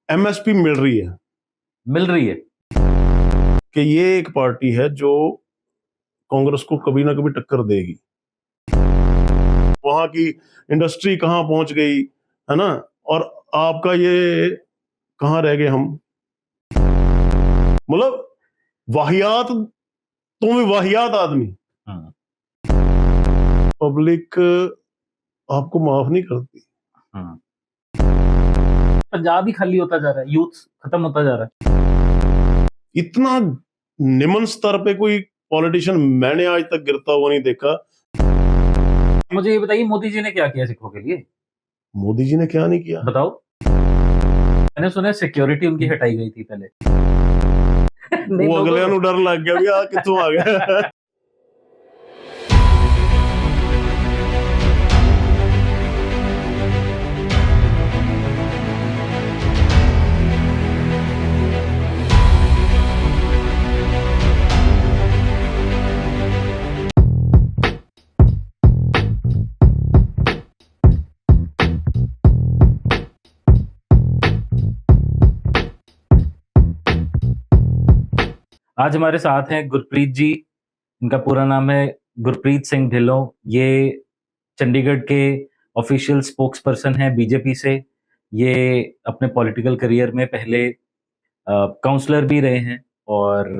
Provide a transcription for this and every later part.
MSP मिल रही है कि ये एक पार्टी है जो कांग्रेस को कभी ना कभी टक्कर देगी। वहां की इंडस्ट्री कहां पहुंच गई है ना, और आपका ये कहां रह गए हम। मतलब वाहियात, तुम भी वाहियात आदमी। पब्लिक आपको माफ नहीं करती। पंजाब ही खाली होता जा रहा है, यूथ खत्म होता जा रहा है। इतना निम्न स्तर पे कोई पॉलिटिशियन मैंने आज तक गिरता हुआ नहीं देखा। मुझे ये बताइए, मोदी जी ने क्या किया सिखों के लिए? मोदी जी ने क्या नहीं किया बताओ। मैंने सुना सिक्योरिटी उनकी हटाई गई थी पहले। वो अगले नु डर लग गया भी कितों आ गया। आज हमारे साथ हैं गुरप्रीत जी। इनका पूरा नाम है गुरप्रीत सिंह ढिल्लों। ये चंडीगढ़ के ऑफिशियल स्पोक्स पर्सन हैं बीजेपी से। ये अपने पॉलिटिकल करियर में पहले काउंसलर भी रहे हैं और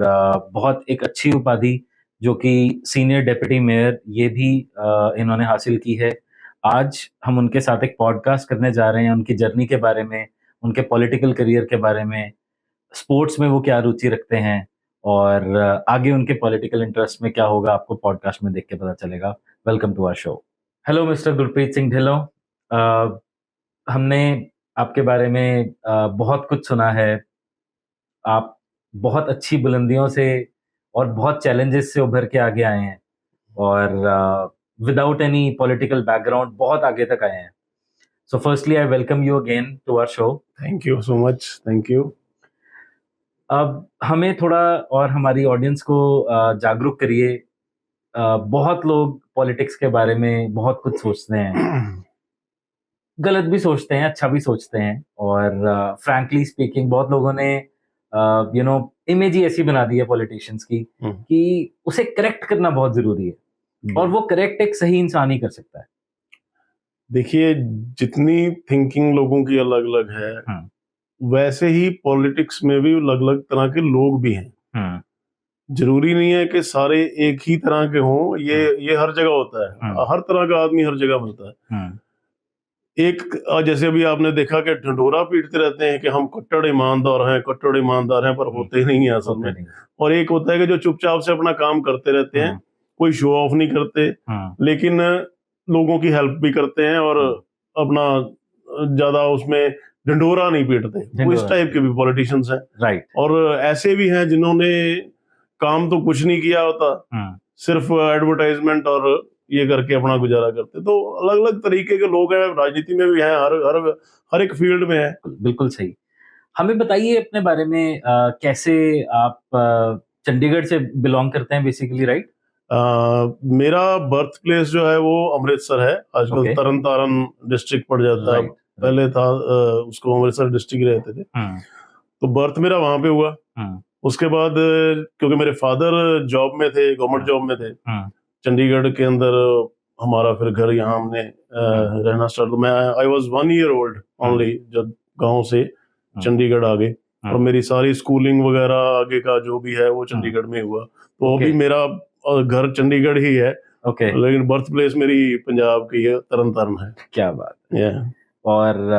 बहुत एक अच्छी उपाधि जो कि सीनियर डेप्यूटी मेयर, ये भी इन्होंने हासिल की है। आज हम उनके साथ एक पॉडकास्ट करने जा रहे हैं, उनकी जर्नी के बारे में, उनके पॉलिटिकल करियर के बारे में, स्पोर्ट्स में वो क्या रुचि रखते हैं और आगे उनके पॉलिटिकल इंटरेस्ट में क्या होगा, आपको पॉडकास्ट में देख के पता चलेगा। Welcome to our show. Hello mister Gurpreet Singh Dhillon. हमने आपके बारे में बहुत कुछ सुना है। आप बहुत अच्छी बुलंदियों से और बहुत चैलेंजेस से उभर के आगे आए हैं और विदाउट एनी पॉलिटिकल बैकग्राउंड बहुत आगे तक आए हैं। So firstly I welcome you again to our show. Thank you so much. Thank you. अब हमें थोड़ा और हमारी ऑडियंस को जागरूक करिए। बहुत लोग पॉलिटिक्स के बारे में बहुत कुछ सोचते हैं, गलत भी सोचते हैं, अच्छा भी सोचते हैं, और फ्रैंकली स्पीकिंग बहुत लोगों ने इमेज ही ऐसी बना दी है पॉलिटिशियंस की कि उसे करेक्ट करना बहुत जरूरी है और वो करेक्ट एक सही इंसान ही कर सकता है। देखिए, जितनी थिंकिंग लोगों की अलग अलग है वैसे ही पॉलिटिक्स में भी अलग अलग तरह के लोग भी हैं। जरूरी नहीं है कि सारे एक ही तरह के हों। ये हर जगह होता है। हर तरह का आदमी हर जगह मिलता है। एक जैसे अभी आपने देखा कि ढंढोरा पीटते रहते हैं कि हम कट्टर ईमानदार हैं, पर होते नहीं है असल में। और एक होता है कि जो चुपचाप से अपना काम करते रहते हैं, कोई शो ऑफ नहीं करते, लेकिन लोगों की हेल्प भी करते हैं और अपना ज्यादा उसमें ढंढोरा नहीं पीटते। वो इस टाइप के भी पॉलिटिशियंस हैं। राइट। और ऐसे भी हैं जिन्होंने काम तो कुछ नहीं किया होता, सिर्फ एडवर्टाइजमेंट और ये करके अपना गुजारा करते। तो अलग अलग तरीके के लोग हैं, राजनीति में भी हैं, हर एक फील्ड में है। बिल्कुल सही। हमें बताइए अपने बारे में, कैसे आप चंडीगढ़ से बिलोंग करते हैं बेसिकली, राइट? मेरा बर्थ प्लेस जो है वो अमृतसर है। आजकल तरन तारण डिस्ट्रिक्ट पड़ जाता है। पहले था उसको अमृतसर डिस्ट्रिक्ट रहते थे। तो बर्थ मेरा वहां पे हुआ। उसके बाद क्योंकि मेरे फादर जॉब में थे, गवर्नमेंट जॉब में थे चंडीगढ़ के अंदर, हमारा फिर घर यहाँ हमने रहना स्टार्ट। मैं I was 1 year old only जब गांव से चंडीगढ़ आ गए। और मेरी सारी स्कूलिंग वगैरह आगे का जो भी है वो चंडीगढ़ में हुआ। तो अभी मेरा घर चंडीगढ़ ही है, लेकिन बर्थ प्लेस मेरी पंजाब की है, तरन तारण है। क्या बात है। और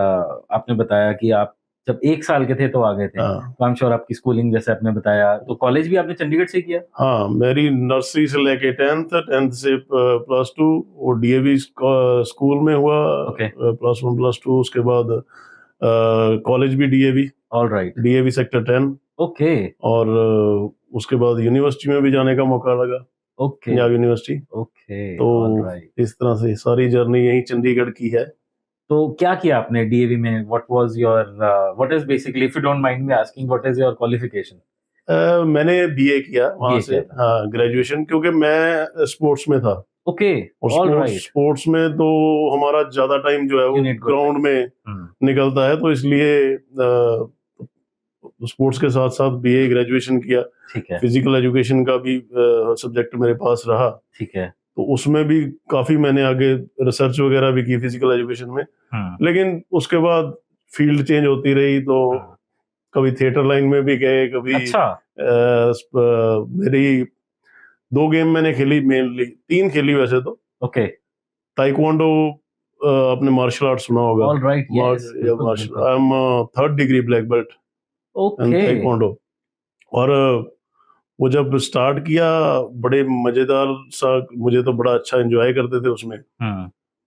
आपने बताया कि आप जब 1 साल के थे तो आ गए थे। तो आई एम श्योर आपकी स्कूलिंग, जैसे आपने बताया, तो कॉलेज भी आपने चंडीगढ़ से किया? हाँ, मेरी नर्सरी से लेके 10th से +2 वो डीएवी स्कूल में हुआ। +1 +2 उसके बाद कॉलेज भी DAV. Alright. DAV sector 10। Okay. और उसके बाद यूनिवर्सिटी में भी जाने का मौका लगा, पंजाब यूनिवर्सिटी। तो इस तरह से सारी जर्नी यही चंडीगढ़ की है। तो क्या किया आपने डीएवी में? What is basically, if you don't mind me asking, what is your qualification? मैंने बीए किया वहां से। हाँ, ग्रेजुएशन, क्योंकि मैं स्पोर्ट्स में था। और स्पोर्ट्स में तो हमारा ज्यादा टाइम जो है वो ग्राउंड में निकलता है, तो इसलिए स्पोर्ट्स के साथ साथ बीए ग्रेजुएशन किया, ठीक है, फिजिकल एजुकेशन का भी सब्जेक्ट मेरे पास रहा, ठीक है। तो उसमें भी काफी मैंने आगे रिसर्च वगैरह भी की फिजिकल एजुकेशन में। लेकिन उसके बाद फील्ड चेंज होती रही, तो कभी थिएटर लाइन में भी गए, कभी अच्छा, मेरी 2 गेम मैंने खेली, मेनली 3 खेली वैसे तो। ओके, ताइक्वांडो, आपने मार्शल आर्ट सुना होगा। ऑल राइट, यस, बिल्कुल, बिल्कुल। I am 3rd degree black belt in okay, taekwondo. और वो जब स्टार्ट किया, बड़े मजेदार सा, मुझे तो बड़ा अच्छा एंजॉय करते थे उसमें।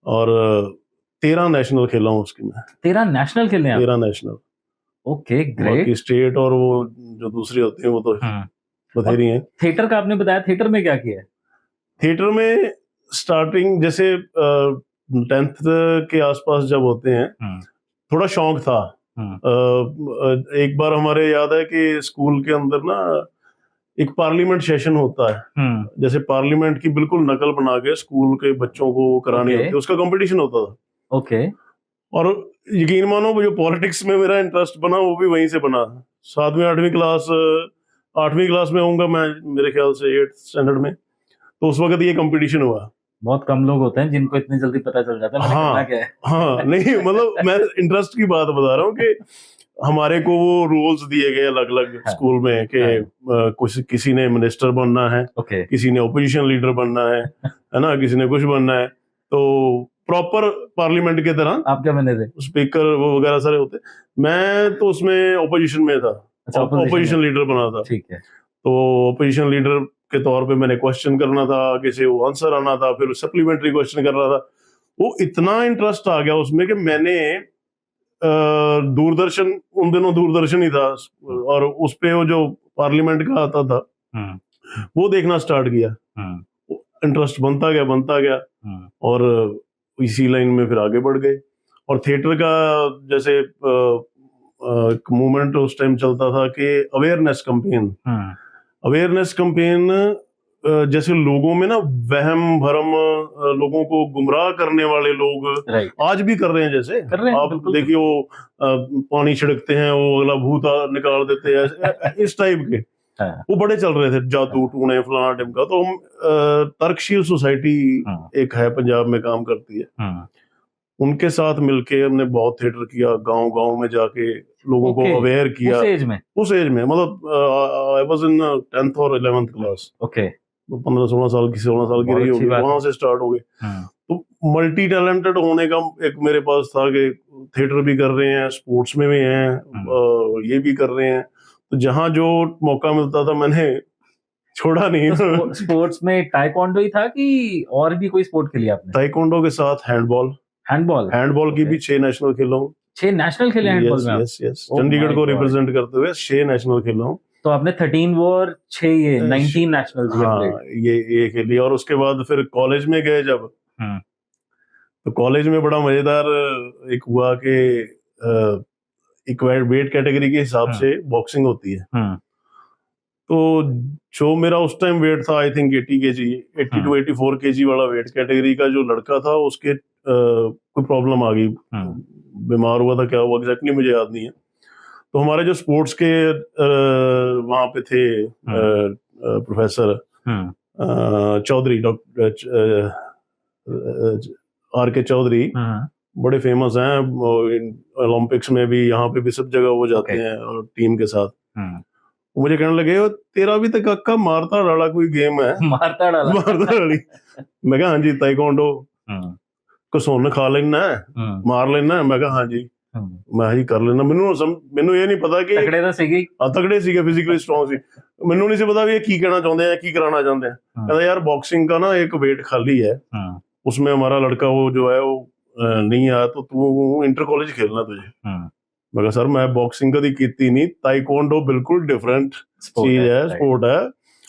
और 13 नेशनल खेला हूँ उसकी मैं। 13 नेशनल खेले हैं आप? 13 नेशनल। ओके, बाकी ग्रेट। स्टेट और वो जो दूसरी होती है वो तो बथेरी हैं। थिएटर का आपने बताया, थिएटर में क्या किया है? थिएटर में स्टार्टिंग जैसे 10th के आसपास जब होते हैं, थोड़ा शौक था। एक बार हमारे याद है कि स्कूल के अंदर ना एक पार्लियामेंट सेशन होता है, जैसे पार्लियामेंट की बिल्कुल नकल बना के स्कूल के बच्चों को करानी होती है, उसका कंपटीशन होता था। ओके। और यकीन मानो, वो जो पॉलिटिक्स में मेरा इंटरेस्ट बना वो भी वहीं से बना। 7वीं 8वीं क्लास में होऊंगा मैं, मेरे ख्याल से 8th स्टैंडर्ड में, तो उस वक्त ये कंपटीशन हुआ। बहुत कम लोग होते हैं जिनको इतनी जल्दी पता चल जाता है मैंने करना क्या है। हाँ, नहीं मतलब मैं इंटरेस्ट की बात बता रहा हूँ कि हमारे को वो रूल्स दिए गए अलग अलग स्कूल में कि कुछ, किसी ने मिनिस्टर बनना है, किसी ने ओपोजिशन लीडर बनना है ना, किसी ने कुछ बनना है, तो प्रॉपर पार्लियामेंट के तरह। आप क्या बने थे? स्पीकर वो वगैरह सारे होते। मैं तो उसमें ओपोजिशन में था, ओपोजिशन लीडर बना था। ठीक है। तो ओपोजिशन लीडर के तौर पे मैंने क्वेश्चन करना था, आगे से वो आंसर आना था, फिर सप्लीमेंट्री क्वेश्चन करना था। वो इतना इंटरेस्ट आ गया उसमें कि मैंने दूरदर्शन, उन दिनों दूरदर्शन ही था, और उस पे वो जो पार्लियामेंट का आता था वो देखना स्टार्ट किया। इंटरेस्ट बनता गया और इसी लाइन में फिर आगे बढ़ गए। और थिएटर का जैसे मूवमेंट उस टाइम चलता था कि अवेयरनेस कैंपेन, जैसे लोगों में ना वहम भरम, लोगों को गुमराह करने वाले लोग आज भी कर रहे हैं, जैसे आप देखिए वो पानी छिड़कते हैं, वो अगला भूत निकाल देते हैं, इस टाइप के वो बड़े चल रहे थे, जादू टूने फलाना टिमका। तो हम तर्कशील सोसाइटी एक है पंजाब में काम करती है, उनके साथ मिलके हमने बहुत थिएटर किया, गांव में जाके लोगों को अवेयर किया। उस एज में मतलब आई वाज इन 10th और 11th क्लास। ओके, तो 16 साल की रही होगी, वहां से स्टार्ट हो गए। तो मल्टी टैलेंटेड होने का एक मेरे पास था कि थिएटर भी कर रहे हैं, स्पोर्ट्स में भी हैं, ये भी कर रहे हैं, तो जहां जो मौका मिलता था मैंने छोड़ा नहीं। तो स्पोर्ट्स में टाइक्वांडो ही था कि और भी कोई स्पोर्ट खेली आपने? टाइक्वांडो के साथ हैंडबॉल की भी 6 नेशनल खेला हूँ। 6 नेशनल खेले हैंडबॉल में? यस, चंडीगढ़ को रिप्रेजेंट करते हुए 6 नेशनल खेला हूँ। तो आपने 13 वो और 6 ये 19 नेशनल्स। हाँ, ये खेली। और उसके बाद फिर कॉलेज में गए जब, तो कॉलेज में बड़ा मजेदार एक हुआ कि एक वेट कैटेगरी के हिसाब से बॉक्सिंग होती है। तो जो मेरा उस टाइम वेट था, आई थिंक 80 to 84 kg वाला वेट कैटेगरी का जो लड़का था, उसके कोई प्रॉब्लम आ गई, बीमार हुआ था, क्या हुआ एग्जैक्टली मुझे याद नहीं है। तो हमारे जो स्पोर्ट्स के वहां पे थे professor Chaudhary, doctor R.K. Chaudhary, बड़े फेमस हैं, ओलंपिक्स में भी, यहाँ पे भी सब जगह वो जाते हैं और टीम के साथ। मुझे कहने लगे, तेरा भी तक अक्का मारता डाला कोई गेम है? मारता डाली। मैं कहा हाँ जी, ताइक्वांडो को सुन खा लेना है, मार लेना है। मैं कहा हाँ जी, मैं जी कर लेना। मैनू ये नहीं पता कि तगड़े सीगे, फिजिकली स्ट्रॉन्ग सी। मैनू नहीं सी पता भी ये की कहना चाहते हैं, की कराना चाहते हैं। कहता यार बॉक्सिंग का ना एक वेट खाली है, उसमें हमारा लड़का वो जो है वो नहीं आया, तो तू इंटर कॉलेज खेलना तुझे। मैं कहा सर मैं बॉक्सिंग कदी कीती नहीं, ताइक्वांडो बिल्कुल डिफरेंट चीज है, स्पोर्ट है,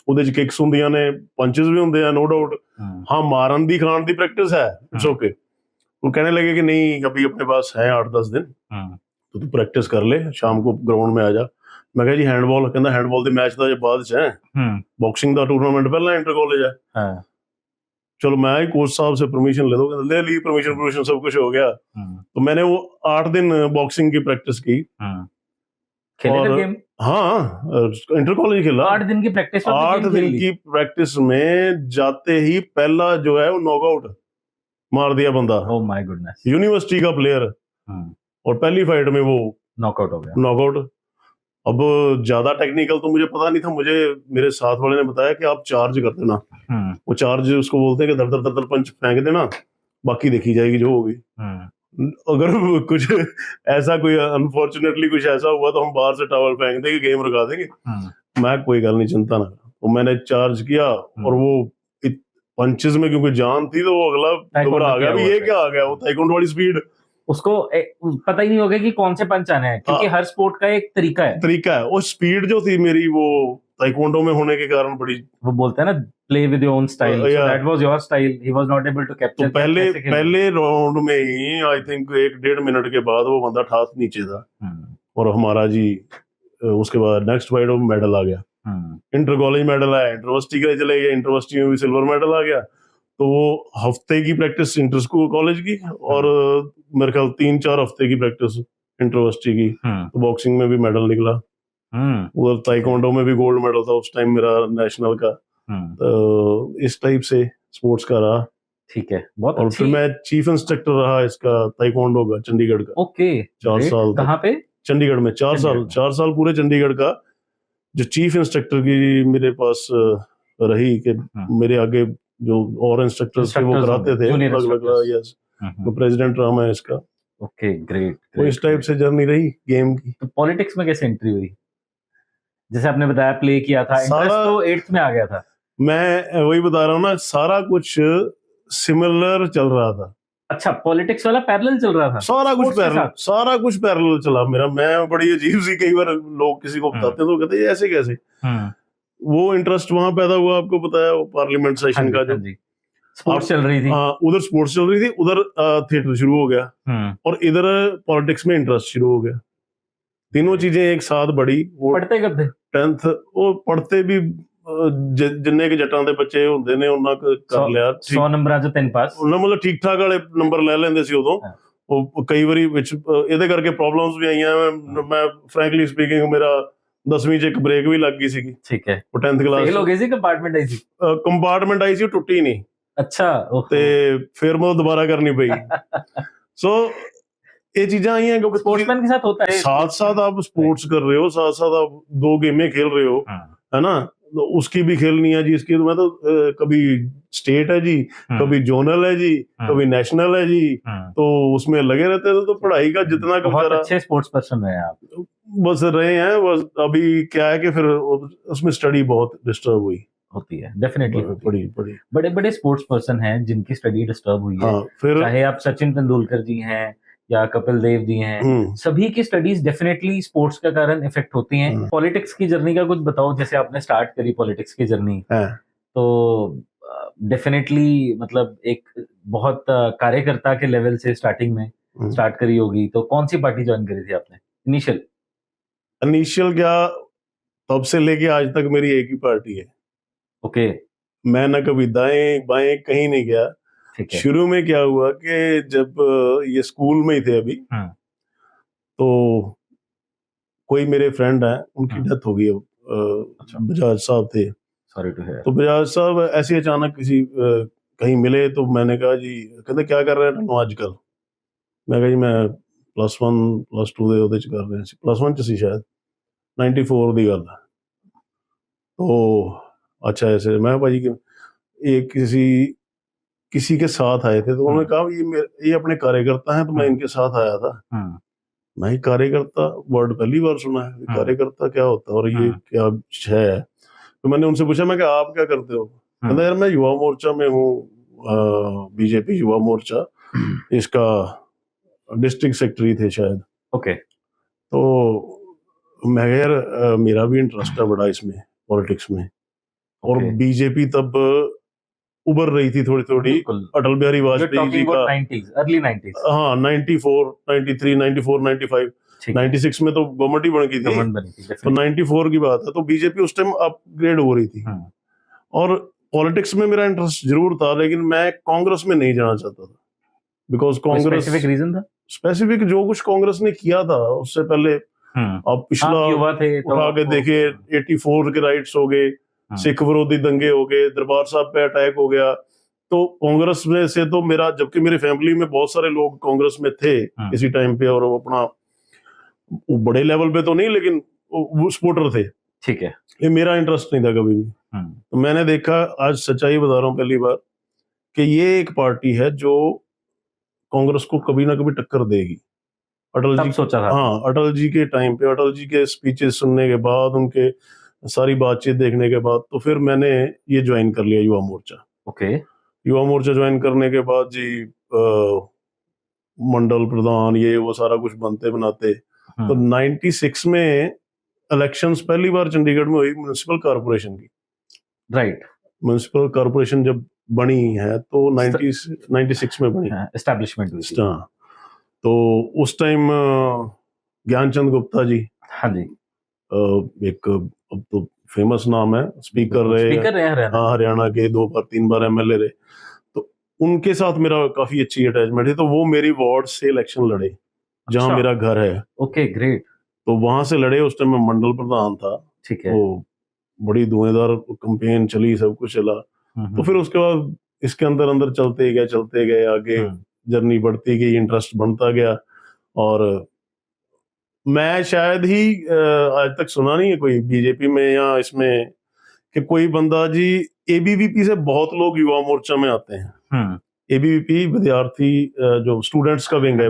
ਉਹਦੇ ਚ ਕਿਕਸ ਹੁੰਦੀਆਂ ਨੇ, पंचेस भी ਹੁੰਦੇ ਆ, नो डाउट। हाँ, मारन दी खान दी प्रैक्टिस है, इट्स ओके। वो कहने लगे कि नहीं, अभी अपने पास है 8-10 दिन, तो तू प्रैक्टिस कर ले, शाम को ग्राउंड में आ जा। मैं कहा जी हैंडबॉल, कहता हैंडबॉल दे मैच दा बाद च है, बॉक्सिंग दा टूर्नामेंट पहला इंटर कॉलेज है। चलो मैं ही कोच साहब से परमिशन ले दो, ले ली परमिशन, सब कुछ हो गया। तो मैंने वो 8 दिन बॉक्सिंग की प्रैक्टिस की। खेले फिर और गेम? हाँ, इंटर कॉलेज खेला। 8 दिन की प्रैक्टिस में 8 दिन की प्रैक्टिस में जाते ही पहला जो है वो नॉकआउट मार दिया बंदा, ओह माय गुडनेस। यूनिवर्सिटी का प्लेयर, और पहली फाइट में वो नॉकआउट हो गया। नॉकआउट। अब ज्यादा टेक्निकल तो मुझे पता नहीं था, मुझे मेरे साथ वाले ने बताया कि आप चार्ज कर देना। वो चार्ज उसको बोलते हैं कि दर दर दर दर पंच फेंक देना, बाकी देखी जाएगी जो होगी। अगर कुछ ऐसा कोई अनफॉर्चुनेटली कुछ ऐसा हुआ तो हम बाहर से टॉवल फेंक देंगे, गेम रुका देंगे। मैं कोई गल नहीं, चिंता ना करो। तो मैंने चार्ज किया और वो पंचेस में क्योंकि जान थी तो वो अगला दोबारा आ गया, भी ये क्या आ गया, वो ताइक्वांडो वाली स्पीड। उसको पता ही नहीं होगा कि कौन से पंच आने हैं, क्योंकि हर स्पोर्ट का एक तरीका है। और स्पीड जो थी मेरी वो ताइक्वांडो में होने के कारण बड़ी, वो बोलते हैं ना play with your own style, so that was your style, he was not able to capture. तो पहले राउंड में ही आई थिंक 1-1.5 मिनट के बाद वो बंदा ठास नीचे था, और हमारा जी उसके बाद नेक्स्ट फाइट में मेडल आ गया, इंटर कॉलेज मेडल आया, इंटरवर्सिटी के लिए चले गए, इंटरवर्सिटी में भी सिल्वर मेडल आ गया। तो वो हफ्ते की प्रैक्टिस इंटर स्कूल कॉलेज की, और मेरे ख्याल 3-4 हफ्ते की प्रैक्टिस इंटरवर्सिटी की। तो बॉक्सिंग में भी मेडल निकला, उधर ताइक्वांडो में भी गोल्ड मेडल था उस टाइम मेरा नेशनल का। तो इस टाइप से स्पोर्ट्स का रहा। ठीक है, बहुत और फिर मैं चीफ इंस्ट्रक्टर रहा इसका ताइक्वांडो का, चंडीगढ़ का। ओके, 4 साल। कहाँ पे? चंडीगढ़ में 4 साल पूरे चंडीगढ़ का जो चीफ इंस्ट्रक्टर की मेरे पास रही, कि मेरे आगे जो और इंस्ट्रक्टर्स थे वो कराते थे अलग-अलग। यस, तो प्रेसिडेंट रहा मैं इसका। Okay, great. तो इस टाइप से जर्नी रही गेम की। तो पॉलिटिक्स में कैसे एंट्री हुई? जैसे आपने बताया प्ले किया था, इंटरेस्ट तो 8th में आ गया था। मैं वही बता रहा हूँ ना, सारा कुछ सिमिलर चल रहा था। अच्छा, पॉलिटिक्स वाला पैरेलल चल रहा था? सारा कुछ पैरेलल चला मेरा। मैं बड़ी अजीब सी, कई बार लोग किसी को बताते हैं तो कहते हैं ऐसे कैसे। वो इंटरेस्ट वहां पैदा हुआ, आपको बताया, वो पार्लियामेंट सेशन का जो स्पोर्ट्स चल रही थी। उधर स्पोर्ट्स चल रही थी, उधर थिएटर शुरू हो गया, और इधर पॉलिटिक्स में इंटरेस्ट शुरू हो गया। तीनों चीजें एक साथ बढ़ी। वो पढ़ते कब थे? 10th वो पढ़ते भी जिन्ने के जटां दे बच्चे हुंदे ने उन्ना कर लिया। 100 नंबर आ जो 10 पास, ਉਹਨਾਂ ਮਤਲਬ ਠੀਕ ਠਾਕ ਵਾਲੇ ਨੰਬਰ ਲੈ ਲੈਂਦੇ ਸੀ ਉਦੋਂ। ਉਹ ਕਈ ਵਾਰੀ ਵਿੱਚ ਇਹਦੇ ਕਰਕੇ ਪ੍ਰੋਬਲਮਸ ਵੀ ਆਈਆਂ। ਮੈਂ ਫ੍ਰੈਂਕਲੀ ਸਪੀਕਿੰਗ ਮੇਰਾ 10ਵੀਂ ਚ ਇੱਕ ਬ੍ਰੇਕ ਵੀ ਲੱਗ ਗਈ ਸੀਗੀ। ਠੀਕ ਹੈ, ਉਹ 10th ਕਲਾਸ ਫੇਲ ਹੋ ਗਈ ਸੀ, ਕੰਪਾਰਟਮੈਂਟ ਆਈ ਸੀ? ਕੰਪਾਰਟਮੈਂਟ ਆਈ ਸੀ, ਟੁੱਟੀ ਨਹੀਂ। ਅੱਛਾ, ਤੇ ਫਿਰ ਮੈਂ ਦੁਬਾਰਾ ਕਰਨੀ ਪਈ। ਸੋ ये चीजें आई हैं क्योंकि स्पोर्ट्समैन के साथ होता है, साथ साथ आप स्पोर्ट्स कर रहे हो, साथ साथ आप 2 गेमें खेल रहे हो, है ना, तो उसकी भी खेलनी है जी, इसकी तो मैं तो कभी स्टेट है जी, कभी जोनल है जी, कभी नेशनल है जी, तो उसमें लगे रहते थे। तो पढ़ाई का जितना बहुत अच्छे स्पोर्ट्स पर्सन रहे हैं आप। बस रहे हैं, बस अभी क्या है कि फिर उसमें स्टडी बहुत डिस्टर्ब हुई होती है, डेफिनेटली बड़ी बड़े बड़े स्पोर्ट्स पर्सन हैं जिनकी स्टडी डिस्टर्ब हुई है। फिर चाहे आप सचिन तेंदुलकर जी हैं या कपिल देव जी हैं, सभी की स्टडीज डेफिनेटली स्पोर्ट्स के कारण इफेक्ट होती हैं। पॉलिटिक्स की जर्नी का कुछ बताओ, जैसे आपने स्टार्ट करी पॉलिटिक्स की जर्नी, तो डेफिनेटली मतलब एक बहुत कार्यकर्ता के लेवल से स्टार्टिंग में स्टार्ट करी होगी। तो कौन सी पार्टी ज्वाइन करी थी आपने इनिशियल क्या? तब से लेके आज तक मेरी एक ही पार्टी है। ओके, मैं ना कभी दाएं बाएं कहीं नहीं गया। शुरू में क्या हुआ कि जब ये स्कूल में ही थे अभी, तो कोई मेरे फ्रेंड हैं, उनकी डेथ हो गई। बजाज साहब थे, सॉरी टू हियर। तो बजाज साहब ऐसे अचानक किसी कहीं मिले, तो मैंने कहा जी, कहते क्या कर रहे हैं आजकल? मैं कहा जी मैं +1 +2 ਦੇ ਉਹਦੇ ਚ ਕਰ ਰਿਹਾ ਸੀ, +1 ਚ ਸੀ शायद 94 ਦੀ ਗੱਲ। तो अच्छा ऐसे मैं भाजी ये किसी के साथ आए थे, तो उन्होंने कहा ये अपने कार्यकर्ता हैं, तो मैं इनके साथ आया था। मैं कार्यकर्ता वर्ड पहली बार सुना है, कार्यकर्ता क्या होता है और ये क्या है। तो मैंने उनसे पूछा, मैं आप क्या करते हो? कहता यार मैं युवा मोर्चा में हूँ, बीजेपी युवा मोर्चा, इसका डिस्ट्रिक्ट सेक्रेटरी थे शायद। ओके, तो मैं यार मेरा भी इंटरेस्ट है बड़ा इसमें, पॉलिटिक्स में। और बीजेपी तब उभर रही थी थोड़ी थोड़ी, अटल बिहारी वाजपेयी जी का अर्ली 90s, हाँ 94, 93, 94, 95, 96 में तो गवर्नमेंट ही बन गई थी, तो 94 की बात है। तो बीजेपी उस टाइम अपग्रेड हो रही थी, और पॉलिटिक्स में मेरा इंटरेस्ट जरूर था, लेकिन मैं कांग्रेस में नहीं जाना चाहता था, बिकॉज कांग्रेस स्पेसिफिक रीजन था, स्पेसिफिक जो कुछ कांग्रेस ने किया था उससे पहले अब पिछला आप युवा थे तो उठा के आपको- देखे, 84 के राइट्स हो गए, सिख विरोधी दंगे हो गए, दरबार साहब पे अटैक हो गया। तो कांग्रेस में से तो मेरा, जबकि मेरी फैमिली में बहुत सारे लोग कांग्रेस में थे इसी टाइम पे, और वो अपना वो बड़े लेवल पे तो नहीं, लेकिन वो सपोर्टर थे। ठीक है। ये मेरा इंटरेस्ट नहीं था कभी भी। तो मैंने देखा, आज सच्चाई बता रहा हूँ पहली बार, कि ये एक पार्टी है जो कांग्रेस को कभी ना कभी टक्कर देगी। अटल तब जी, सोचा था? हाँ, अटल जी के टाइम पे, अटल जी के स्पीचेस सुनने के बाद, उनके सारी बातचीत देखने के बाद, तो फिर मैंने ये ज्वाइन कर लिया युवा मोर्चा। ओके। युवा मोर्चा ज्वाइन करने के बाद जी मंडल प्रधान, ये वो सारा कुछ बनते बनाते, तो 96 में इलेक्शंस पहली बार चंडीगढ़ में हुई म्युनिसिपल कॉर्पोरेशन की। राइट। म्युनिसिपल कॉर्पोरेशन जब बनी है तो 96 में बनी, एस्टैब्लिशमेंट हुई थी। हाँ। तो उस टाइम ज्ञानचंद गुप्ता जी, हाँ जी, एक अब तो फेमस नाम है, स्पीकर रहे हरियाणा। हाँ, हरियाणा के 2 बार 3 बार एमएलए रहे। तो उनके साथ मेरा काफी अच्छी अटैचमेंट है। तो वो मेरी वार्ड से इलेक्शन लड़े, जहां अच्छा। मेरा घर है। Okay, great. तो वहां से लड़े, उस टाइम मैं मंडल प्रधान था। ठीक है। तो बड़ी धुएंधार कैंपेन चली, सब कुछ चला। तो फिर उसके बाद इसके अंदर अंदर चलते गए आगे, जर्नी बढ़ती गई, इंटरेस्ट बढ़ता गया। और मैं शायद ही आज तक सुना नहीं है कोई बीजेपी में या इसमें कि कोई बंदा जी, एबीवीपी से बहुत लोग युवा मोर्चा में आते हैं। एबीवीपी विद्यार्थी जो स्टूडेंट्स का विंग है,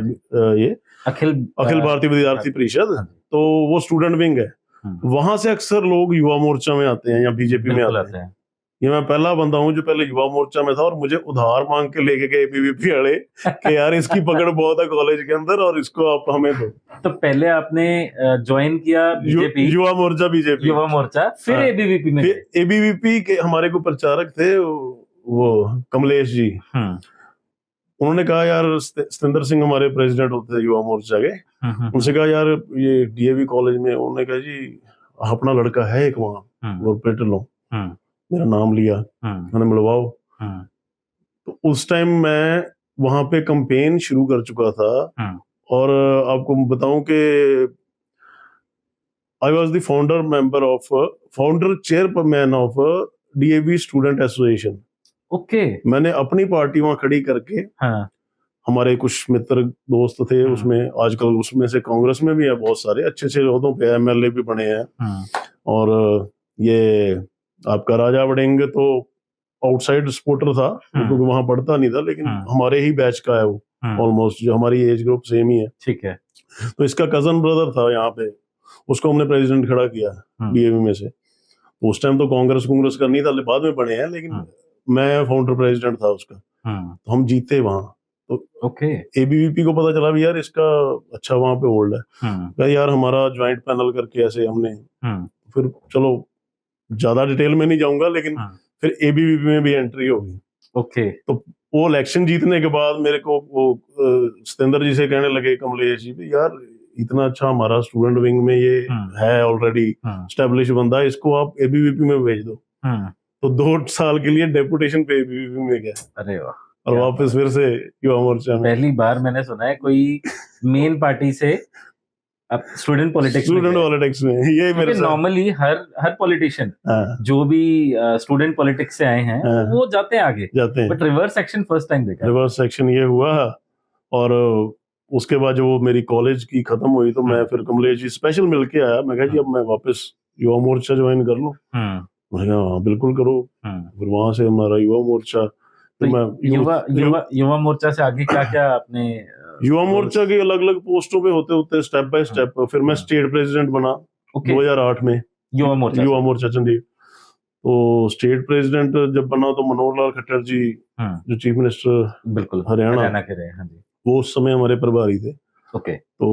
ये अखिल भारतीय विद्यार्थी परिषद, तो वो स्टूडेंट विंग है। वहां से अक्सर लोग युवा मोर्चा में आते हैं या बीजेपी में आते हैं। ये मैं पहला बंदा हूं जो पहले युवा मोर्चा में था, और मुझे उधार मांग के लेके गए एबीवीपी वाले कि यार इसकी पकड़ बहुत है कॉलेज के अंदर, और इसको आप हमें दो। तो पहले आपने ज्वाइन किया बीजेपी, युवा मोर्चा, बीजेपी, युवा मोर्चा, फिर एबीवीपी में। एबीवीपी के हमारे को प्रचारक थे वो कमलेश जी। उन्होंने कहा यार, सतेंद्र सिंह हमारे प्रेसिडेंट होते थे युवा मोर्चा के, उनसे कहा यार ये डीएवी कॉलेज में, उन्होंने कहा जी अपना लड़का है एक वहाँ, गुरप्रीत लो, मेरा नाम लिया, मैंने मिलवाओ। तो उस टाइम मैं वहां पे कैंपेन शुरू कर चुका था। और आपको बताऊं कि I was the founder chairman of DAV student association. Okay. मैंने अपनी पार्टी वहां खड़ी करके, हमारे कुछ मित्र दोस्त थे उसमें, आजकल उसमें से कांग्रेस में भी है बहुत सारे अच्छे अच्छे ओहदों पे, एमएलए भी बने हैं। और ये आपका राजा वड़िंग तो आउटसाइड सपोर्टर था, क्योंकि वहां पढ़ता नहीं था, लेकिन हमारे ही बैच का है वो, ऑलमोस्ट जो हमारी एज ग्रुप सेम ही है। ठीक है। तो इसका कजन ब्रदर था यहाँ पे, उसको हमने प्रेसिडेंट खड़ा किया डीएवी में से। उस टाइम तो कांग्रेस का नहीं था, बाद में बने हैं, लेकिन मैं फाउंडर प्रेसिडेंट था उसका। तो हम जीते वहां। तो ओके। एबीवीपी को पता चला भी यार इसका अच्छा वहां पे होल्ड है, यार हमारा ज्वाइंट पैनल करके ऐसे हमने, फिर चलो ज्यादा डिटेल में नहीं जाऊंगा, लेकिन फिर एबीवीपी में भी एंट्री होगी। ओके। तो वो इलेक्शन जीतने के बाद मेरे को वो सतेंद्र जी से कहने लगे, कमलेश जी, यार इतना अच्छा हमारा स्टूडेंट विंग में ये है ऑलरेडी एस्टेब्लिश बंदा, इसको आप एबीवीपी में भेज दो। तो 2 साल के लिए डेपुटेशन पे एबीवीपी में गया। अरे वाह। और वापस फिर से युवा मोर्चा में। पहली बार मैंने सुना है कोई मेन पार्टी से अब स्टूडेंट पॉलिटिक्स में ये मेरे नॉर्मली हर पॉलिटिशियन जो भी स्टूडेंट पॉलिटिक्स से आए हैं वो जाते हैं, but reverse section first time देखा। रिवर्स सेक्शन ये हुआ। और उसके बाद जो मेरी कॉलेज की खत्म हुई, तो मैं फिर कमलेश जी स्पेशल मिल के आया। मैं कहा जी अब मैं वापस युवा मोर्चा ज्वाइन कर लूं। मैंने कहा हाँ बिल्कुल करो। फिर वहां से हमारा युवा मोर्चा, तो मैं युवा मोर्चा से आगे क्या क्या आपने? युवा मोर्चा के अलग अलग पोस्टों पे होते होते स्टेप बाय स्टेप फिर मैं स्टेट प्रेसिडेंट बना 2008 में युवा मोर्चा चंडीगढ़। तो स्टेट प्रेसिडेंट जब बना तो मनोहर लाल खट्टर जी जो चीफ मिनिस्टर बिल्कुल हरियाणा के रहे, हाँ जी, वो उस समय हमारे प्रभारी थे। ओके। तो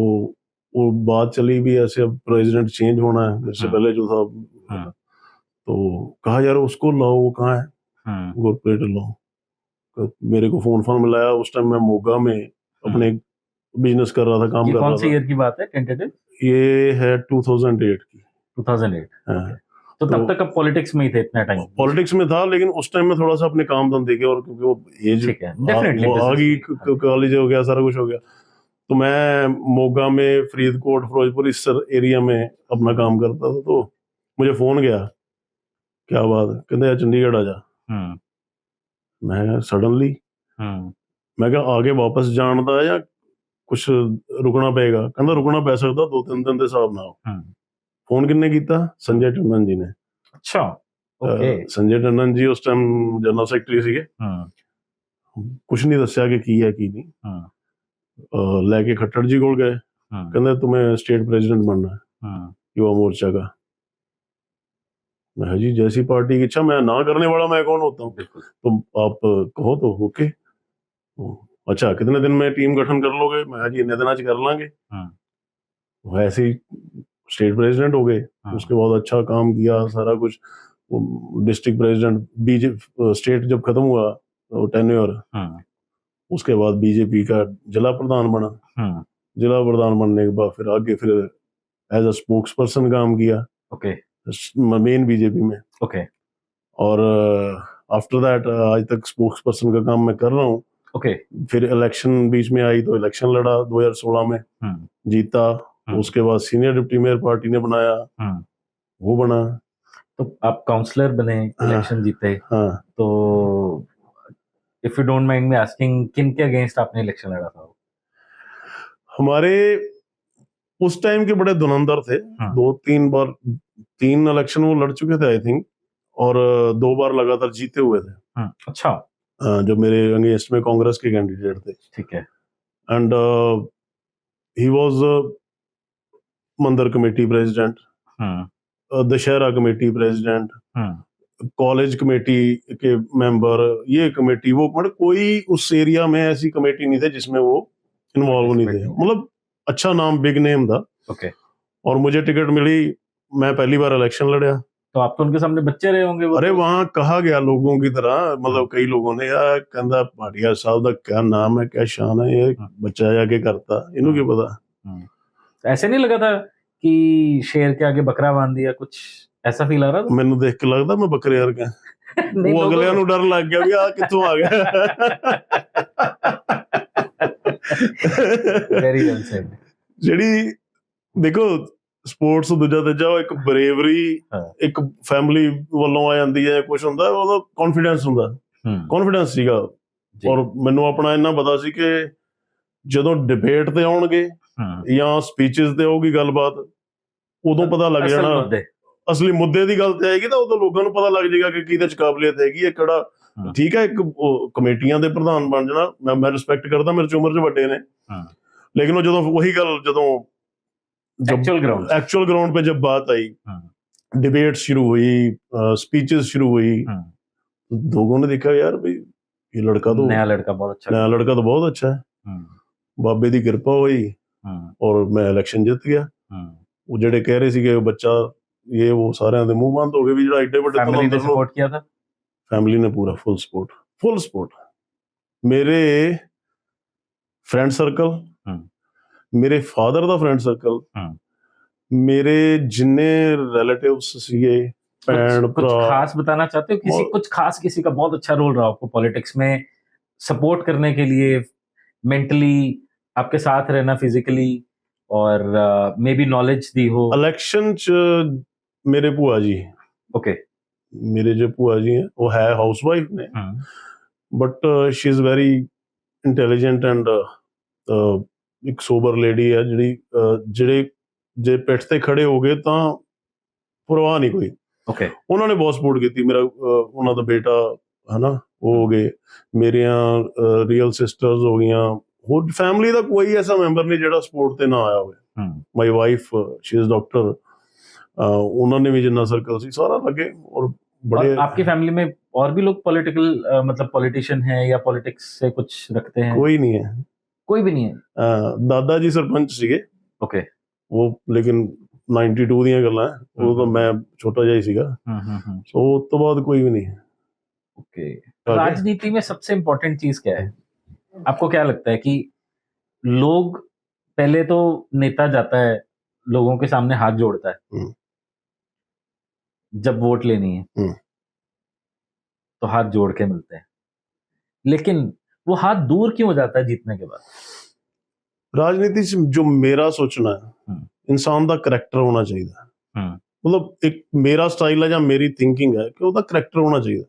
वो बात चली भी ऐसे, अब प्रेसिडेंट चेंज होना है, मेरे से पहले जो था। तो कहा यार उसको लाओ, वो कहाँ है, गुरप्रीत लाओ। मेरे को फोन मिलाया। उस टाइम मैं मोगा में अपने बिजनेस कर रहा था, काम कर रहा था। कौन सी ईयर की बात है टेंटेटिव? ये है 2008 की। 2008। तो तब तक अब पॉलिटिक्स में ही थे इतना टाइम? पॉलिटिक्स में था, लेकिन उस टाइम में थोड़ा सा अपने काम धंधे के, और क्योंकि वो एज डेफिनेटली आगे कॉलेज हो गया, सारा कुछ हो गया, तो मैं मोगा में, फरीदकोट, फिरोजपुर इस एरिया में अपना काम करता था। तो मुझे फोन गया, क्या बात, कहते यार चंडीगढ़ आ जा। मैं सडनली मैं कहा आगे वापस जान दा या कुछ रुकना पेगा? कहता रुकना पै सकदा, 2-3 दिन के हिसाब नाल। फोन किन्ने कीता? संजय टंडन जी ने। अच्छा, ओके। संजय टंडन जी उस टाइम जनरल सैकटरी सीगे। कुछ नहीं दस्या कि की है की नहीं। लेके खट्टर जी कोल गए, कहते तुम्हें स्टेट प्रेसिडेंट बनना है युवा मोर्चा का। मैं जी जैसी पार्टी की इच्छा, मैं ना करने वाला मैं कौन होता हूँ? तो आप कहो तो ओके। अच्छा कितने दिन में टीम गठन कर लोगे? मैं जी इतने दिन कर लांगे। वैसे ही स्टेट प्रेसिडेंट हो गए। उसके बाद अच्छा काम किया सारा कुछ। डिस्ट्रिक्ट प्रेसिडेंट, बीजेपी स्टेट जब खत्म हुआ टेन्योर, उसके बाद बीजेपी का जिला प्रधान बना। जिला प्रधान बनने के बाद फिर आगे फिर एज अ स्पोक्स पर्सन काम किया, ओके, मेन बीजेपी में। ओके, और आफ्टर दैट आज तक स्पोक्स पर्सन का काम मैं कर रहा हूँ। ओके। फिर इलेक्शन बीच में आई तो इलेक्शन लड़ा 2016 में, जीता। उसके बाद सीनियर डिप्टी मेयर पार्टी ने बनाया, वो बना। तो आप काउंसलर बने, इलेक्शन जीते। तो if you don't mind me asking, किन के अगेंस्ट आपने इलेक्शन लड़ा था? हमारे उस टाइम के बड़े धुरंधर थे। 2-3 बार, 3 इलेक्शन वो लड़ चुके थे आई थिंक, और 2 बार लगातार जीते हुए थे। अच्छा। जो मेरे अगेंस्ट में कांग्रेस के कैंडिडेट थे। ठीक है। एंड ही वाज मंदिर committee president, Dussehra committee president, college committee के मेंबर, ये कमेटी वो, मतलब कोई उस एरिया में ऐसी कमेटी नहीं थी जिसमें वो इन्वॉल्व नहीं थे। मतलब अच्छा नाम, बिग नेम था। ओके। और मुझे टिकट मिली, मैं पहली बार इलेक्शन लड़ा। तो आप तो उनके सामने बच्चे रहे होंगे वो? अरे वहां कहा गया लोगों की तरह, मतलब कई लोगों ने यार कहता भाटिया साहब का क्या नाम है, क्या शान है, ये बच्चा जाके करता, इन्हों की पता। ऐसे नहीं लगा था कि शेर के आगे बकरा बांध दिया, कुछ ऐसा फील आ रहा था? मैंू देख के लगता मैं बकरे वर्गा। वो अगलियां नूं डर लग गया भी आ कित्थों आ गया। Very well said. ਜਿਹੜੀ ਦੇਖੋ ਸਪੋਰਟਸ ਦੂਜਾ ਤੀਜਾ ਇੱਕ ਬਰੇਵਰੀ ਇੱਕ ਫੈਮਿਲੀ ਵੱਲੋਂ ਆ ਜਾਂਦੀ ਹੈ, ਕੁਝ ਹੁੰਦਾ ਉਹਦਾ ਕੌਨਫੀਡੈਂਸ ਹੁੰਦਾ, ਕੌਨਫੀਡੈਂਸ ਸੀਗਾ। ਔਰ ਮੈਨੂੰ ਆਪਣਾ ਇੰਨਾ ਪਤਾ ਸੀ ਕਿ ਜਦੋਂ ਡਿਬੇਟ ਤੇ ਆਉਣਗੇ ਜਾਂ ਸਪੀਚਸ ਤੇ ਆਊਗੀ ਗੱਲਬਾਤ, ਉਦੋਂ ਪਤਾ ਲੱਗ ਜਾਣਾ ਅਸਲੀ ਮੁੱਦੇ ਦੀ ਗੱਲ ਤੇ ਆਏਗੀ, ਤਾਂ ਉਦੋਂ ਲੋਕਾਂ ਨੂੰ ਪਤਾ ਲੱਗ ਜਾਏਗਾ ਕਿ ਕਿਹਦੇ ਚ ਕਾਬਲੀਅਤ ਹੈਗੀ ਹੈ, ਕਿਹੜਾ ਠੀਕ ਹੈ। ਇੱਕ ਕਮੇਟੀਆਂ ਦੇ ਪ੍ਰਧਾਨ ਬਣ ਜਾਣਾ, ਮੈਂ ਰਿਸਪੈਕਟ ਕਰਦਾ, ਮੇਰੇ ਚ ਉਮਰ ਚ ਵੱਡੇ ਨੇ, लेकिन वो ਜਦੋਂ वही गल ਜਦੋਂ एक्चुअल ग्राउंड पे जब बात आई, डिबेट शुरू हुई, स्पीचेस शुरू हुई, लोगों ने देखा यार भाई ये लड़का तो नया लड़का तो बहुत अच्छा है। बाबे दी कृपा हुई और मैं इलेक्शन जीत गया। वो जेडे कह रहे सी कि बच्चा ये वो सारे दे मुंह बंद हो गए भी जेड़ा एडे बड़े फैमिली ने सपोर्ट किया था। फैमिली ने पूरा फुल सपोर्ट। मेरे फ्रेंड सर्कल, मेरे फादर दा फ्रेंड सर्कल, मेरे जिन्ने रिलेटिव्स सीगे, भैन कुछ खास बताना चाहते हो? कुछ खास किसी का बहुत अच्छा रोल रहा आपको पॉलिटिक्स में सपोर्ट करने के लिए, मेंटली आपके साथ रहना, फिजिकली, और मे बी नॉलेज दी हो? इलेक्शन च मेरे भूआ जी, ओके, मेरे जो भूआ जी हैं वो है हाउसवाइफ ने, but she is very intelligent and ਇੱਕ ਸੋਬਰ ਲੇਡੀ ਹੈ ਜਿਹੜੇ ਜੇ ਪਿੱਠ ਤੇ ਖੜੇ ਹੋ ਗਏ ਤਾਂ ਪਰਵਾਹ ਨਹੀਂ ਕੋਈ। ਓਕੇ, ਉਹਨਾਂ ਨੇ ਬਹੁਤ ਸਪੋਰਟ ਕੀਤੀ। ਮੇਰਾ ਉਹਨਾਂ ਦਾ ਬੇਟਾ ਹੈ ਨਾ, ਉਹ ਹੋ ਗਏ, ਮੇਰੀਆਂ ਰੀਅਲ ਸਿਸਟਰਸ ਹੋ ਗਈਆਂ, ਹੋਰ ਫੈਮਿਲੀ ਦਾ ਕੋਈ ਐਸਾ ਮੈਂਬਰ ਨਹੀਂ ਜਿਹੜਾ ਸਪੋਰਟ ਤੇ ਨਾ ਆਇਆ ਹੋਵੇ। My wife she is doctor, ਉਹਨਾਂ ਨੇ ਵੀ ਜਿੰਨਾ सर्कल ਸੀ सारा लगे। और बड़े आपकी फैमिली में और भी लोग पॉलिटिकल मतलब पॉलिटिशियन है या पॉलिटिक्स से कुछ रखते हैं? कोई नहीं है, कोई भी नहीं है। दादा जी सरपंच सीगे, ओके, वो लेकिन 92 ਦੀਆਂ ਗੱਲਾਂ ਹੈ, ਉਹ ਤਾਂ ਮੈਂ ਛੋਟਾ ਜਿਹਾ ਹੀ ਸੀਗਾ। ਸੋ ਉਸ ਤੋਂ ਬਾਅਦ ਕੋਈ ਵੀ नहीं है। ओके, राजनीति में सबसे इम्पोर्टेंट चीज क्या है आपको? क्या लगता है कि लोग पहले तो नेता जाता है, लोगों के सामने हाथ जोड़ता है, जब वोट लेनी है तो हाथ जोड़ के मिलते हैं, लेकिन वो हाथ दूर क्यों हो जाता है जीतने के बाद? ਰਾਜਨੀਤੀ 'ਚ ਜੋ ਮੇਰਾ ਸੋਚਣਾ ਹੈ, ਇਨਸਾਨ ਦਾ ਕਰੈਕਟਰ ਹੋਣਾ ਚਾਹੀਦਾ। मतलब एक मेरा स्टाइल है या मेरी थिंकिंग है कि उसका करैक्टर होना चाहिए।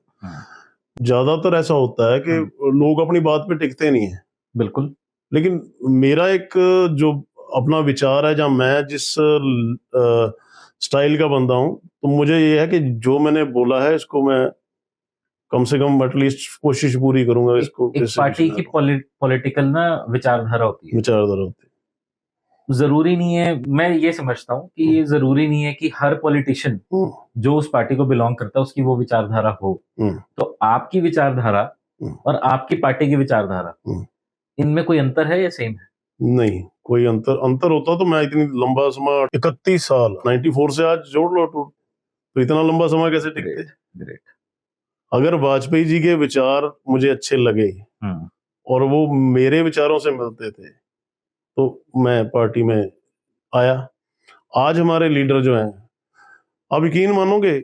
ज्यादातर ऐसा होता है कि लोग अपनी बात पे टिकते नहीं है। बिल्कुल। लेकिन मेरा एक जो अपना विचार है, जहाँ मैं जिस स्टाइल का बंदा हूँ, तो मुझे ये है कि जो मैंने बोला है इसको मैं कम से कम एटलीस्ट कोशिश पूरी करूंगा। इसको एक पार्टी की पॉलिटिकल ना विचारधारा होती है, विचारधारा होती है। जरूरी नहीं है, मैं ये समझता हूँ कि ये जरूरी नहीं है कि हर पॉलिटिशियन जो उस पार्टी को बिलोंग करता है उसकी वो विचारधारा हो। तो आपकी विचारधारा और आपकी पार्टी की विचारधारा, इनमें कोई अंतर है या सेम है? नहीं, कोई अंतर होता तो मैं इतनी लंबा समय 31 साल 94 से आज जोड़ लो तो इतना लंबा समय कैसे टिकते। ग्रेट। अगर वाजपेयी जी के विचार मुझे अच्छे लगे और वो मेरे विचारों से मिलते थे तो मैं पार्टी में आया। आज हमारे लीडर जो हैं, आप यकीन मानोगे,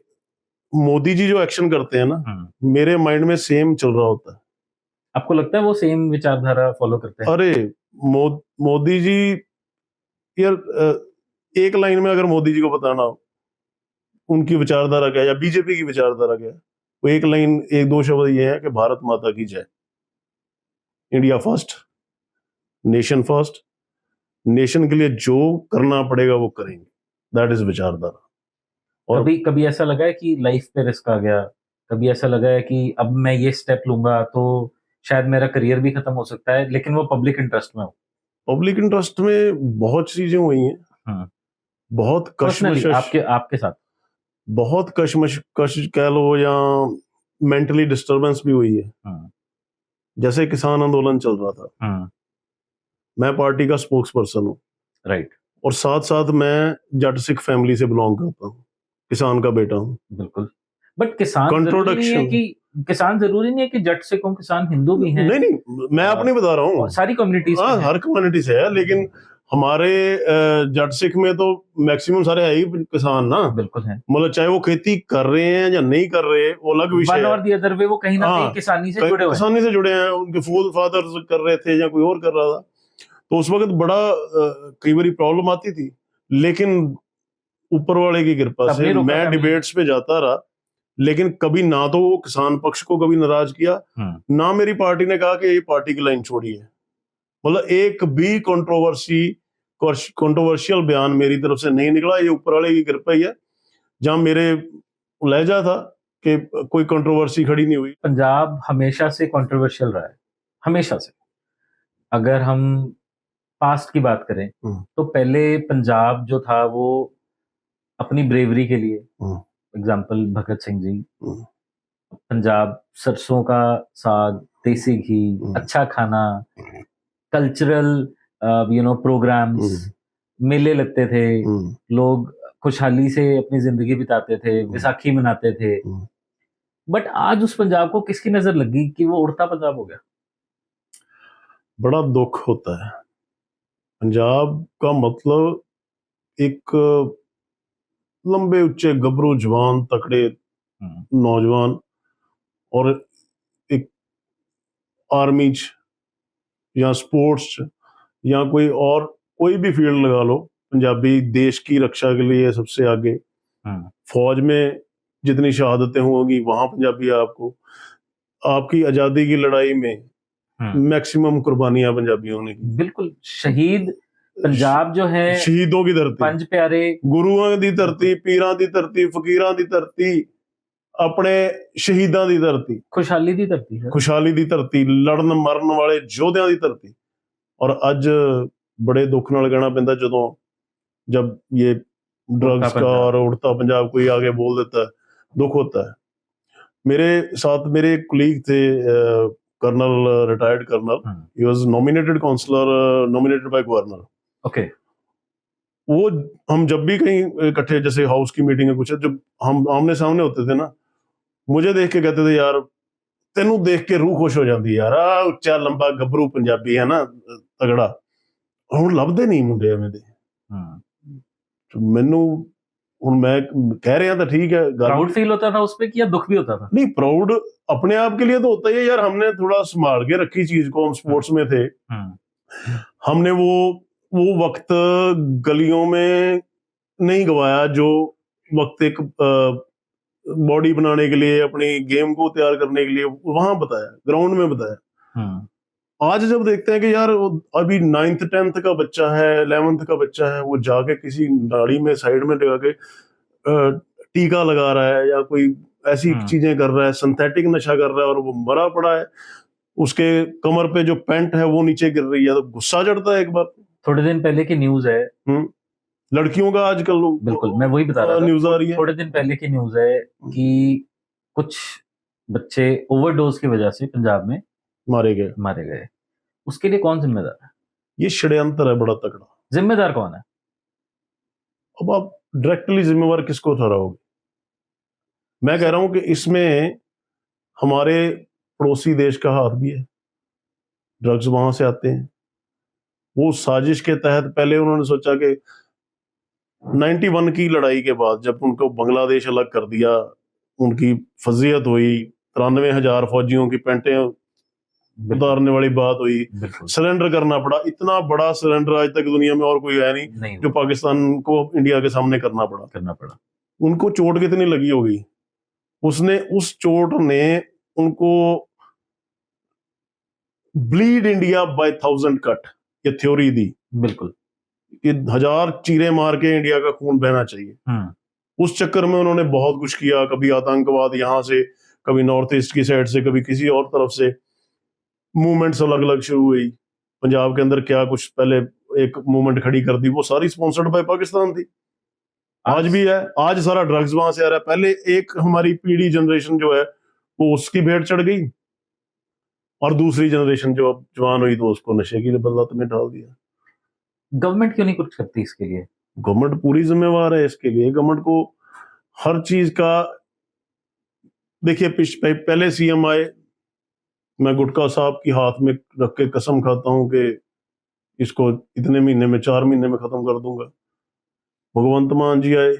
मोदी जी जो एक्शन करते हैं ना, मेरे माइंड में सेम चल रहा होता है। आपको लगता है वो सेम विचारधारा फॉलो करते हैं? अरे मोदी जी यार, एक लाइन में अगर मोदी जी को बताना हो उनकी विचारधारा क्या है या बीजेपी की विचारधारा क्या है, वो एक लाइन, एक दो शब्द ये है कि भारत माता की जय, India first, nation first, nation के लिए जो करना पड़ेगा वो करेंगे, दैट इज विचारधारा। और कभी ऐसा लगा है कि लाइफ पे रिस्क आ गया, कभी ऐसा लगा है कि अब मैं ये स्टेप लूंगा तो शायद मेरा करियर भी खत्म हो सकता है, लेकिन वो पब्लिक इंटरेस्ट में हो? पब्लिक इंटरेस्ट में बहुत चीजें हुई हैं, बहुत कश्मकश आपके साथ बहुत कश्मकश कह लो या मेंटली डिस्टर्बेंस भी हुई है। जैसे किसान आंदोलन चल रहा था, मैं पार्टी का स्पोक्स पर्सन हूँ, राइट, और साथ साथ मैं जट सिख फैमिली से बिलोंग करता हूँ, किसान का बेटा हूँ। बिल्कुल, बट किसान जरूरी नहीं है कि जट सिख हो, किसान हिंदू भी हैं। नहीं, मैं अपनी बता रहा हूँ, सारी कम्युनिटीज, हर कम्युनिटी से है, लेकिन हमारे जट सिख में तो मैक्सिमम सारे है ही किसान ना। बिल्कुल है, मतलब चाहे वो खेती कर रहे हैं या नहीं कर रहे, वो अलग विषय है। और दी अदर वे वो कहीं ना कहीं किसानी से जुड़े हैं, उनके फादर कर रहे थे या कोई और कर रहा था, तो उस वक्त बड़ा कई बार प्रॉब्लम आती थी। लेकिन ऊपर वाले की कृपा से मैं डिबेट्स पे जाता रहा, लेकिन कभी ना तो वो किसान पक्ष को कभी नाराज किया, ना मेरी पार्टी ने कहा कि ये पार्टी की लाइन छोड़िए। मतलब एक भी कंट्रोवर्शियल बयान मेरी तरफ से नहीं निकला। ये ऊपर वाले की कृपा ही है, जहां मेरे लहजा था कि कोई कंट्रोवर्सी खड़ी नहीं हुई। पंजाब हमेशा से कंट्रोवर्शियल रहा है, हमेशा से। अगर हम पास्ट की बात करें तो पहले पंजाब जो था वो अपनी ब्रेवरी के लिए, एग्जाम्पल भगत सिंह जी, पंजाब सरसों का साग, देसी घी, अच्छा खाना, कल्चरल प्रोग्राम्स, मेले लगते थे, लोग खुशहाली से अपनी जिंदगी बिताते थे, विसाखी मनाते थे। बट आज उस पंजाब को किसकी नजर लगी कि वो उड़ता पंजाब हो गया? बड़ा दुख होता है। पंजाब का मतलब एक लंबे उच्चे गबरू जवान तकड़े नौजवान, और एक आर्मी या स्पोर्ट्स या कोई भी फील्ड लगा लो, पंजाबी देश की रक्षा के लिए सबसे आगे। फौज में जितनी शहादतें होंगी वहां पंजाबी आपको, आपकी आजादी की लड़ाई में मैक्सिमम कुर्बानियां पंजाबियों ने की। बिल्कुल, शहीद पंजाब जो है, शहीदों की धरती, पंज प्यारे गुरुओं की धरती, पीरां की धरती, फकीरां की धरती, अपने शहीदां की धरती, खुशहाली की धरती है, खुशहाली की धरती, लड़न मरन वाले योद्धियां की धरती। और अज बड़े दुख नाल कहना पैंदा, जब ये ड्रग्स का और उड़ता पंजाब कोई आगे बोल देता है, दुख होता है। मेरे साथ मेरे एक कुलीग थे, colonel, retired colonel, he was nominated councillor, nominated by governor. Okay, वो हम जब भी कहीं इकट्ठे, जैसे हाउस की मीटिंग है कुछ, जब हम आमने सामने होते थे ना, मुझे देख के कहते थे, यार तेनू देख के रूह खुश हो जाती है यार, उच्चा लंबा गबरू पंजाबी है ना, तगड़ा। हुण लभदे नहीं मुंडे एवें दे। मैनू हुण मैं कह रहा था, ठीक है, प्राउड फील होता था उस पे कि या दुख भी होता था? नहीं, प्राउड अपने आप के लिए तो होता ही है यार, हमने थोड़ा संभाल के रखी चीज को, हम स्पोर्ट्स में थे, हमने वो वक्त गलियों में नहीं गवाया जो वक्त एक बॉडी बनाने के लिए, अपनी गेम को तैयार करने के लिए वहां बताया, ग्राउंड में बताया। आज जब देखते हैं कि यार अभी 9th 10th का बच्चा है, 11th का बच्चा है, वो जाके किसी नाड़ी में साइड में लगा के टीका लगा रहा है या कोई ऐसी चीजें कर रहा है, सिंथेटिक नशा कर रहा है और वो मरा पड़ा है, उसके कमर पे जो पैंट है वो नीचे गिर रही है, तो गुस्सा चढ़ता है एक बार। थोड़े दिन पहले की न्यूज है, लड़कियों का आजकल बिल्कुल मैं वही बता रहा था, न्यूज आ रही है, थोड़े दिन पहले की न्यूज है कि कुछ बच्चे ओवरडोज की वजह से पंजाब में मारे गए। उसके लिए कौन जिम्मेदार है? ये षड्यंत्र है बड़ा तगड़ा। जिम्मेदार कौन है? अब आप डायरेक्टली जिम्मेवार किसको ठहराओगे? मैं कह रहा हूं कि इसमें हमारे पड़ोसी देश का हाथ भी है। ड्रग्स वहां से आते हैं। वो साजिश के तहत पहले उन्होंने सोचा कि 91 की लड़ाई के बाद जब उनको बांग्लादेश अलग कर दिया, उनकी फजीयत हुई, 93,000 फौजियों की पेंटें उतारने वाली बात हुई, सरेंडर करना पड़ा। इतना बड़ा सरेंडर आज तक दुनिया में और कोई है नहीं जो पाकिस्तान को इंडिया के सामने करना पड़ा। उनको चोट कितनी लगी होगी, उसने उस चोट ने उनको ब्लीड इंडिया बाय 1000 कट ये थ्योरी दी, बिल्कुल कि 1000 चीरे मार के इंडिया का खून बहना चाहिए। उस चक्कर में उन्होंने बहुत कुछ किया, कभी आतंकवाद यहां से, कभी नॉर्थ ईस्ट की साइड से, कभी किसी और तरफ से मूवमेंट्स अलग अलग शुरू हुई। पंजाब के अंदर क्या कुछ पहले एक मूवमेंट खड़ी कर दी, वो सारी स्पॉन्सर्ड बाय पाकिस्तान थी। आज भी है, आज सारा ड्रग्स वहां से आ रहा है। पहले एक हमारी पीढ़ी जनरेशन जो है वो उसकी भेंट चढ़ गई, और दूसरी जनरेशन जो अब जवान हुई तो उसको नशे की बदलात में डाल दिया। गवर्नमेंट क्यों नहीं कुछ करती इसके लिए? गवर्नमेंट पूरी जिम्मेवार है इसके लिए। गवर्नमेंट को हर चीज का, देखिए पहले सीएम आए, मैं गुटका साहब की हाथ में रख के कसम खाता हूं कि इसको इतने महीने में, 4 महीने में खत्म कर दूंगा। भगवंत मान जी आए,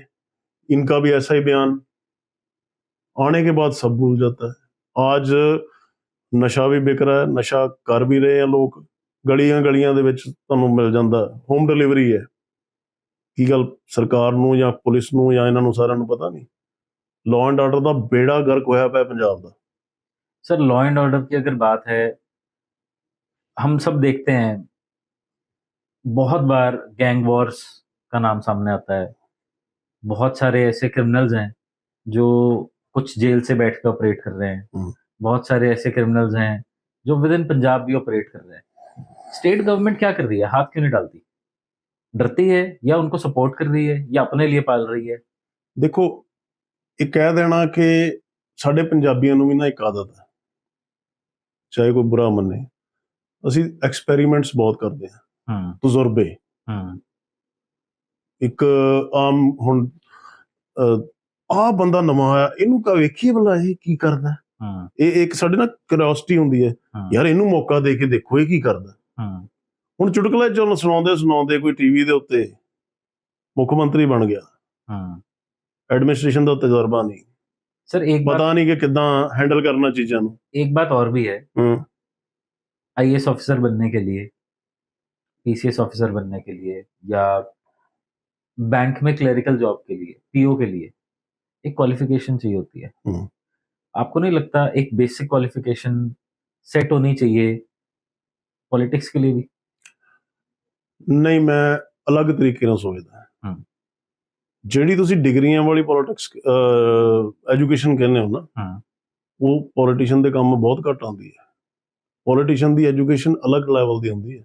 इनका भी ऐसा ही बयान, आने के बाद सब भूल जाता है। आज नशा भी बिक रहा है, नशा कर भी रहे हैं लोग, गलियां गलियां ਦੇ ਵਿੱਚ ਤੁਹਾਨੂੰ ਮਿਲ ਜਾਂਦਾ, ਹੋਮ ਡਿਲੀਵਰੀ ਹੈ। ਕੀ ਗੱਲ ਸਰਕਾਰ ਨੂੰ ਜਾਂ ਪੁਲਿਸ ਨੂੰ ਜਾਂ ਇਹਨਾਂ ਨੂੰ ਸਾਰਿਆਂ ਨੂੰ ਪਤਾ ਨਹੀਂ? लॉ एंड ऑर्डर ਦਾ बेड़ा गर्क होया ਪਿਆ पंजाब ਦਾ। सर लॉ एंड ऑर्डर की अगर बात है, हम सब देखते हैं बहुत बार गैंग वॉर्स का नाम सामने आता है। बहुत सारे ऐसे क्रिमिनल्स हैं जो कुछ जेल से बैठ कर ऑपरेट कर रहे हैं। बहुत सारे ऐसे क्रिमिनल्स हैं जो विद इन पंजाब भी ऑपरेट कर रहे हैं। स्टेट गवर्नमेंट क्या कर रही है? हाथ क्यों नहीं डालती? डरती है या उनको सपोर्ट कर रही है या अपने लिए पाल रही है? देखो, ਇਹ ਕਹਿ ਦੇਣਾ ਕਿ ਸਾਡੇ ਪੰਜਾਬੀਆਂ ਨੂੰ ਵੀ ਨਾ ਇੱਕ ਆਦਤ ਹੈ, ਚਾਹੇ ਕੋਈ ਬੁਰਾ ਮੰਨੇ, ਅਸੀਂ ਐਕਸਪੈਰੀਮੈਂਟਸ ਬਹੁਤ ਕਰਦੇ ਹਾਂ, ਤਜਰਬੇ। ਇੱਕ ਆਮ ਹੁਣ ਆਹ ਬੰਦਾ ਨਵਾਂ ਆਇਆ, ਇਹਨੂੰ ਕਾ ਵੇਖੀਏ ਭਲਾ ਇਹ ਕੀ ਕਰਦਾ। ਇਹ ਇੱਕ ਸਾਡੇ ਨਾਲ ਕਿਉਰਿਓਸਿਟੀ ਹੁੰਦੀ ਹੈ, ਯਾਰ ਇਹਨੂੰ ਮੌਕਾ ਦੇ ਕੇ ਦੇਖੋ ਇਹ ਕੀ ਕਰਦਾ। ਹੁਣ ਚੁਟਕਲੇ ਜਦੋਂ ਸੁਣਾਉਂਦੇ ਕੋਈ ਟੀਵੀ ਦੇ ਉੱਤੇ ਮੁੱਖ ਮੰਤਰੀ ਬਣ ਗਿਆ, एडमिनिस्ट्रेशन का तजुर्बा नहीं, सर एक पता नहीं कि कितना हैंडल करना चीज़ों को। एक बात और भी है, आईएएस ऑफिसर बनने के लिए, पीसीएस ऑफिसर बनने के लिए, या बैंक में क्लरिकल जॉब के लिए, पीओ के लिए एक क्वालिफिकेशन चाहिए होती है। आपको नहीं लगता एक बेसिक क्वालिफिकेशन सेट होनी चाहिए पॉलिटिक्स के लिए भी? नहीं, मैं अलग तरीके ਨਾਲ ਸੋਚਦਾ। ਜਿਹੜੀ ਤੁਸੀਂ ਡਿਗਰੀਆਂ ਵਾਲੀ ਪੋਲਿਟਿਕਸ ਐਜੂਕੇਸ਼ਨ ਕਹਿੰਦੇ ਹੋ ਨਾ, ਉਹ ਪੋਲੀਟੀਸ਼ੀਅਨ ਦੇ ਕੰਮ ਬਹੁਤ ਘੱਟ ਆਉਂਦੀ ਹੈ। ਪੋਲੀਟੀਸ਼ੀਅਨ ਦੀ ਐਜੂਕੇਸ਼ਨ ਅਲੱਗ ਲੈਵਲ ਦੀ ਹੁੰਦੀ ਹੈ।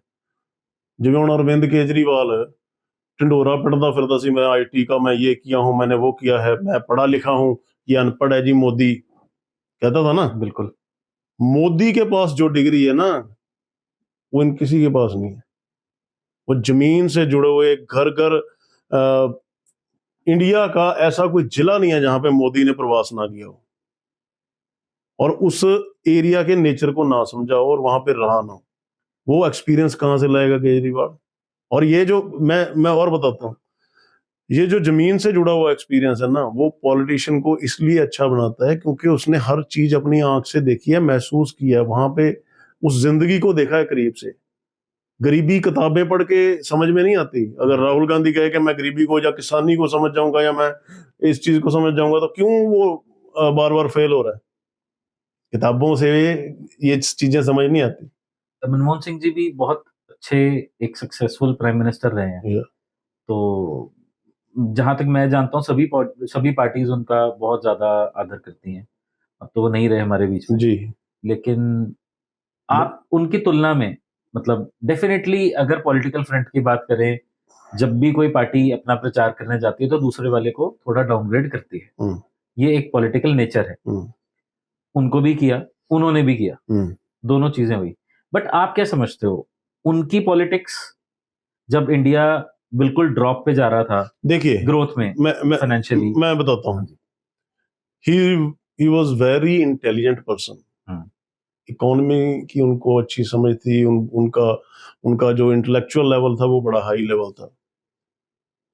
ਜਿਵੇਂ ਹੁਣ अरविंद केजरीवाल ढिंडोरा पिटदा फिरदा सी, मैं आईटी का, मैं ये किया हूँ, मैंने वो किया है, मैं पढ़ा लिखा हूँ, ये अनपढ़ है जी मोदी, कहता था ना। बिल्कुल। मोदी के पास जो डिग्री है ना, वो इन किसी के पास नहीं है। वो जमीन से जुड़े हुए, घर घर, इंडिया का ऐसा कोई जिला नहीं है जहां पे मोदी ने प्रवास ना किया हो और उस एरिया के नेचर को ना समझा हो और वहां पे रहा ना हो। वो एक्सपीरियंस कहां से लाएगा केजरीवाल? और ये जो मैं और बताता हूँ, ये जो जमीन से जुड़ा हुआ एक्सपीरियंस है ना, वो पॉलिटिशियन को इसलिए अच्छा बनाता है क्योंकि उसने हर चीज अपनी आंख से देखी है, महसूस किया है, वहां पे उस जिंदगी को देखा है करीब से। गरीबी किताबें पढ़ के समझ में नहीं आती। अगर राहुल गांधी कहे कि मैं गरीबी को या किसानी को समझ जाऊंगा या मैं इस चीज को समझ जाऊंगा, तो क्यों वो बार बार फेल हो रहा है? किताबों से ये चीजें समझ नहीं आती। मनमोहन सिंह जी भी बहुत अच्छे एक सक्सेसफुल प्राइम मिनिस्टर रहे हैं। तो जहां तक मैं जानता हूँ सभी पार्टीज उनका बहुत ज्यादा आदर करती हैं। अब तो वो नहीं रहे हमारे बीच में जी। लेकिन आप उनकी तुलना में मतलब डेफिनेटली अगर पॉलिटिकल फ्रंट की बात करें, जब भी कोई पार्टी अपना प्रचार करने जाती है तो दूसरे वाले को थोड़ा डाउनग्रेड करती है। ये एक पॉलिटिकल नेचर है। उनको भी किया, उन्होंने भी किया, दोनों चीजें हुई। बट आप क्या समझते हो उनकी पॉलिटिक्स जब इंडिया बिल्कुल ड्रॉप पे जा रहा था, देखिए ग्रोथ में, फाइनेंशियली, मैं बताता हूँ। He was very intelligent person. Economy की उनको अच्छी समझ थी। उनका जो इंटेलेक्चुअल लेवल था वो बड़ा हाई लेवल था,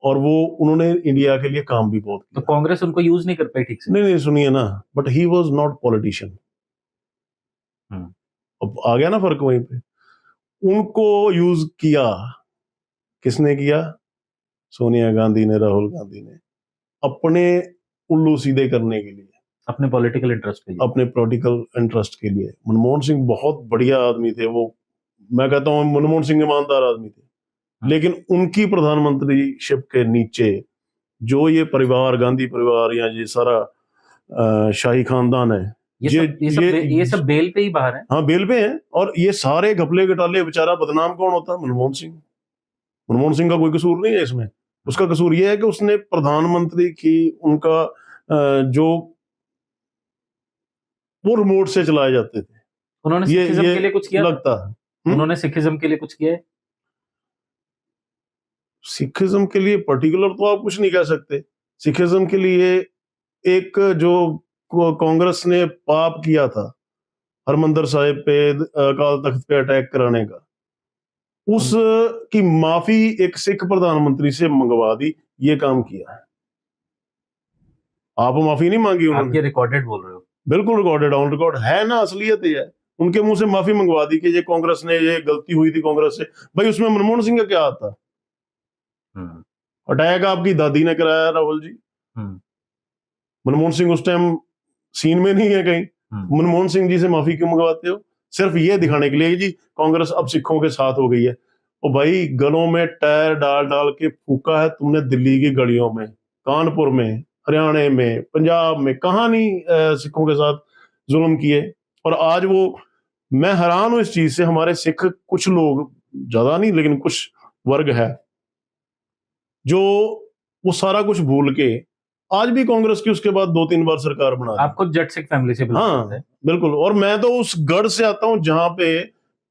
और वो उन्होंने इंडिया के लिए काम भी बहुत किया। तो कांग्रेस उनको यूज नहीं कर पाई ठीक से? नहीं, सुनिए ना, but he was not politician. अब आ गया ना फर्क वहीं पे। उनको यूज किया किसने किया? सोनिया गांधी ने, राहुल गांधी ने, अपने उल्लू सीधे करने के लिए, अपने पॉलिटिकल इंटरेस्ट के लिए। मनमोहन सिंह बहुत बढ़िया आदमी थे। वो, मैं कहता हूँ मनमोहन सिंह ईमानदार आदमी थे, लेकिन उनकी प्रधानमंत्रीशिप के नीचे जो ये परिवार, गांधी परिवार या ये सारा शाही खानदान है, ये सब बेल पे ही बाहर है। हाँ, बेल पे हैं। और ये सारे घपले घटाले, बेचारा बदनाम कौन होता है? मनमोहन सिंह। मनमोहन सिंह का कोई कसूर नहीं है इसमें। उसका कसूर ये है कि उसने प्रधानमंत्री की उनका जो वो रिमोट से चलाए जाते थे। उन्होंने सिखिज्म के लिए कुछ किया लगता है। उन्होंने सिखिज्म के लिए कुछ किया है? सिखिज्म के लिए पर्टिकुलर तो आप कुछ नहीं कह सकते। सिखिज्म के लिए एक जो कांग्रेस ने पाप किया था हरमंदिर साहिब पे अकाल तख्त पे अटैक कराने का, उस की माफी एक सिख प्रधानमंत्री से मंगवा दी। ये काम किया है। आप माफी नहीं मांगी उन्होंने। आप ये रिकॉर्डेड बोल रहे हो? बिल्कुल रिकॉर्डेड, ऑन रिकॉर्ड है ना, असलियत है। उनके मुंह से माफी मंगवा दी कि ये कांग्रेस ने, ये गलती हुई थी कांग्रेस से। भाई उसमें मनमोहन सिंह का क्या आता? अटैक आपकी दादी ने कराया, राहुल जी। मनमोहन सिंह उस टाइम सीन में नहीं है कहीं। मनमोहन सिंह जी से माफी क्यों मंगवाते हो? सिर्फ ये दिखाने के लिए जी कांग्रेस अब सिखों के साथ हो गई है। और भाई गलों में टायर डाल डाल के फूका है तुमने दिल्ली की गलियों में, कानपुर में, हरियाणा में, पंजाब में, कहां नहीं सिखों के साथ जुल्म किए। और आज वो, मैं हैरान हूं इस चीज से। हमारे सिख कुछ लोग, ज्यादा नहीं लेकिन कुछ वर्ग है, जो वो सारा कुछ भूल के आज भी कांग्रेस की उसके बाद 2-3 बार सरकार बना दी। आपको जट सिख फैमिली से बिलोंग करते हैं? बिल्कुल। और मैं तो उस गढ़ से आता हूं जहां पे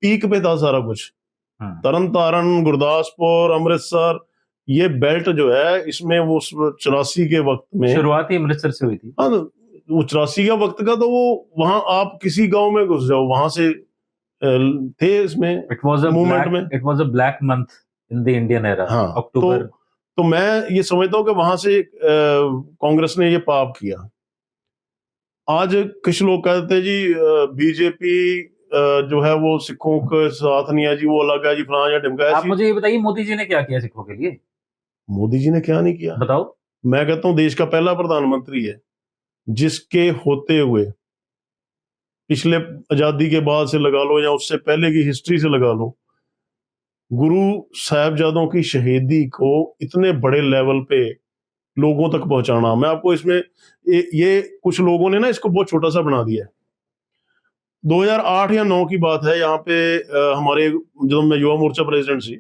पीक पे था सारा कुछ। तरन तारण, गुरदासपुर, अमृतसर, ये बेल्ट जो है, इसमें वो 84 के वक्त में शुरुआत ही अमृतसर से हुई थी। हाँ, वो 84 का वक्त का, तो वो वहां आप किसी गांव में घुस जाओ, वहां से थे इसमें मूवमेंट में। It was a black month in the Indian era, October. तो मैं ये समझता हूँ कि वहां से कांग्रेस ने ये पाप किया। आज कुछ लोग कहते हैं जी बीजेपी जो है वो सिखों के साथ नहीं है जी, वो अलग है जी, फलाना या ढिमका। आप मुझे ये बताइए मोदी जी ने क्या किया सिखों के लिए? मोदी जी ने क्या नहीं किया, बताओ। मैं कहता हूं देश का पहला प्रधानमंत्री है जिसके होते हुए, पिछले आजादी के बाद से लगा लो या उससे पहले की हिस्ट्री से लगा लो, गुरु साहिबजादों की शहीदी को इतने बड़े लेवल पे लोगों तक पहुंचाना। मैं आपको इसमें ये कुछ लोगों ने ना इसको बहुत छोटा सा बना दिया है। 2008 या 9 की बात है, यहाँ पे हमारे, जब मैं युवा मोर्चा प्रेसिडेंट थी,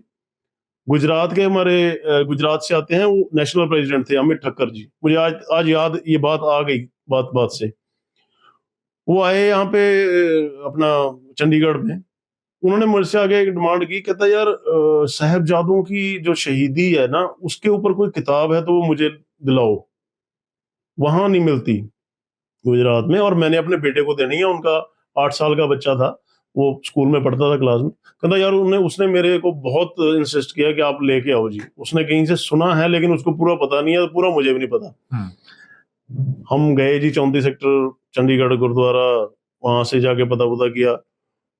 गुजरात के, हमारे गुजरात से आते हैं, वो नेशनल प्रेसिडेंट थे अमित ठक्कर जी। मुझे आज याद ये बात आ गई बात से। वो आए यहाँ पे अपना चंडीगढ़ में। उन्होंने मुझसे आगे एक डिमांड की, कहता यार साहिबजादों की जो शहीदी है ना, उसके ऊपर कोई किताब है तो वो मुझे दिलाओ, वहां नहीं मिलती गुजरात में, और मैंने अपने बेटे को देनी है। उनका 8 साल का बच्चा था, वो स्कूल में पढ़ता था क्लास में। कहता यार उसने मेरे को बहुत इंसिस्ट किया कि आप लेके आओ जी। उसने कहीं से सुना है लेकिन उसको पूरा पता नहीं है, तो पूरा मुझे भी नहीं पता। हम गए जी 34 सेक्टर चंडीगढ़ गुरुद्वारा, वहां से जाके पता किया।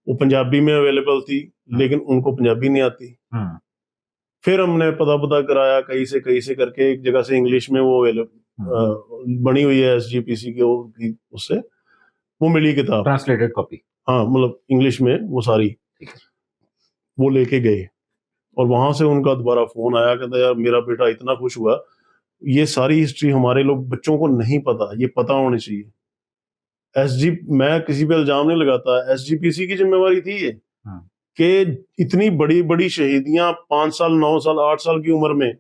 वो पंजाबी में अवेलेबल थी, लेकिन उनको पंजाबी नहीं आती। फिर हमने पता कराया कहीं से करके, एक जगह से इंग्लिश में वो बनी हुई है SGPC की उससे वो मिली किताब, ट्रांसलेटेड कॉपी। हाँ, मतलब इंग्लिश में वो सारी, वो लेके गए। और वहां से उनका दोबारा फोन आया, कहता यार मेरा बेटा इतना खुश हुआ, ये सारी हिस्ट्री हमारे लोग बच्चों को नहीं पता, ये पता होनी चाहिए। मैं किसी पे इल्जाम नहीं लगाता, SGPC की जिम्मेवारी थी ये कि इतनी बड़ी बड़ी शहीदियां 5 साल 9 साल 8 साल की उम्र में,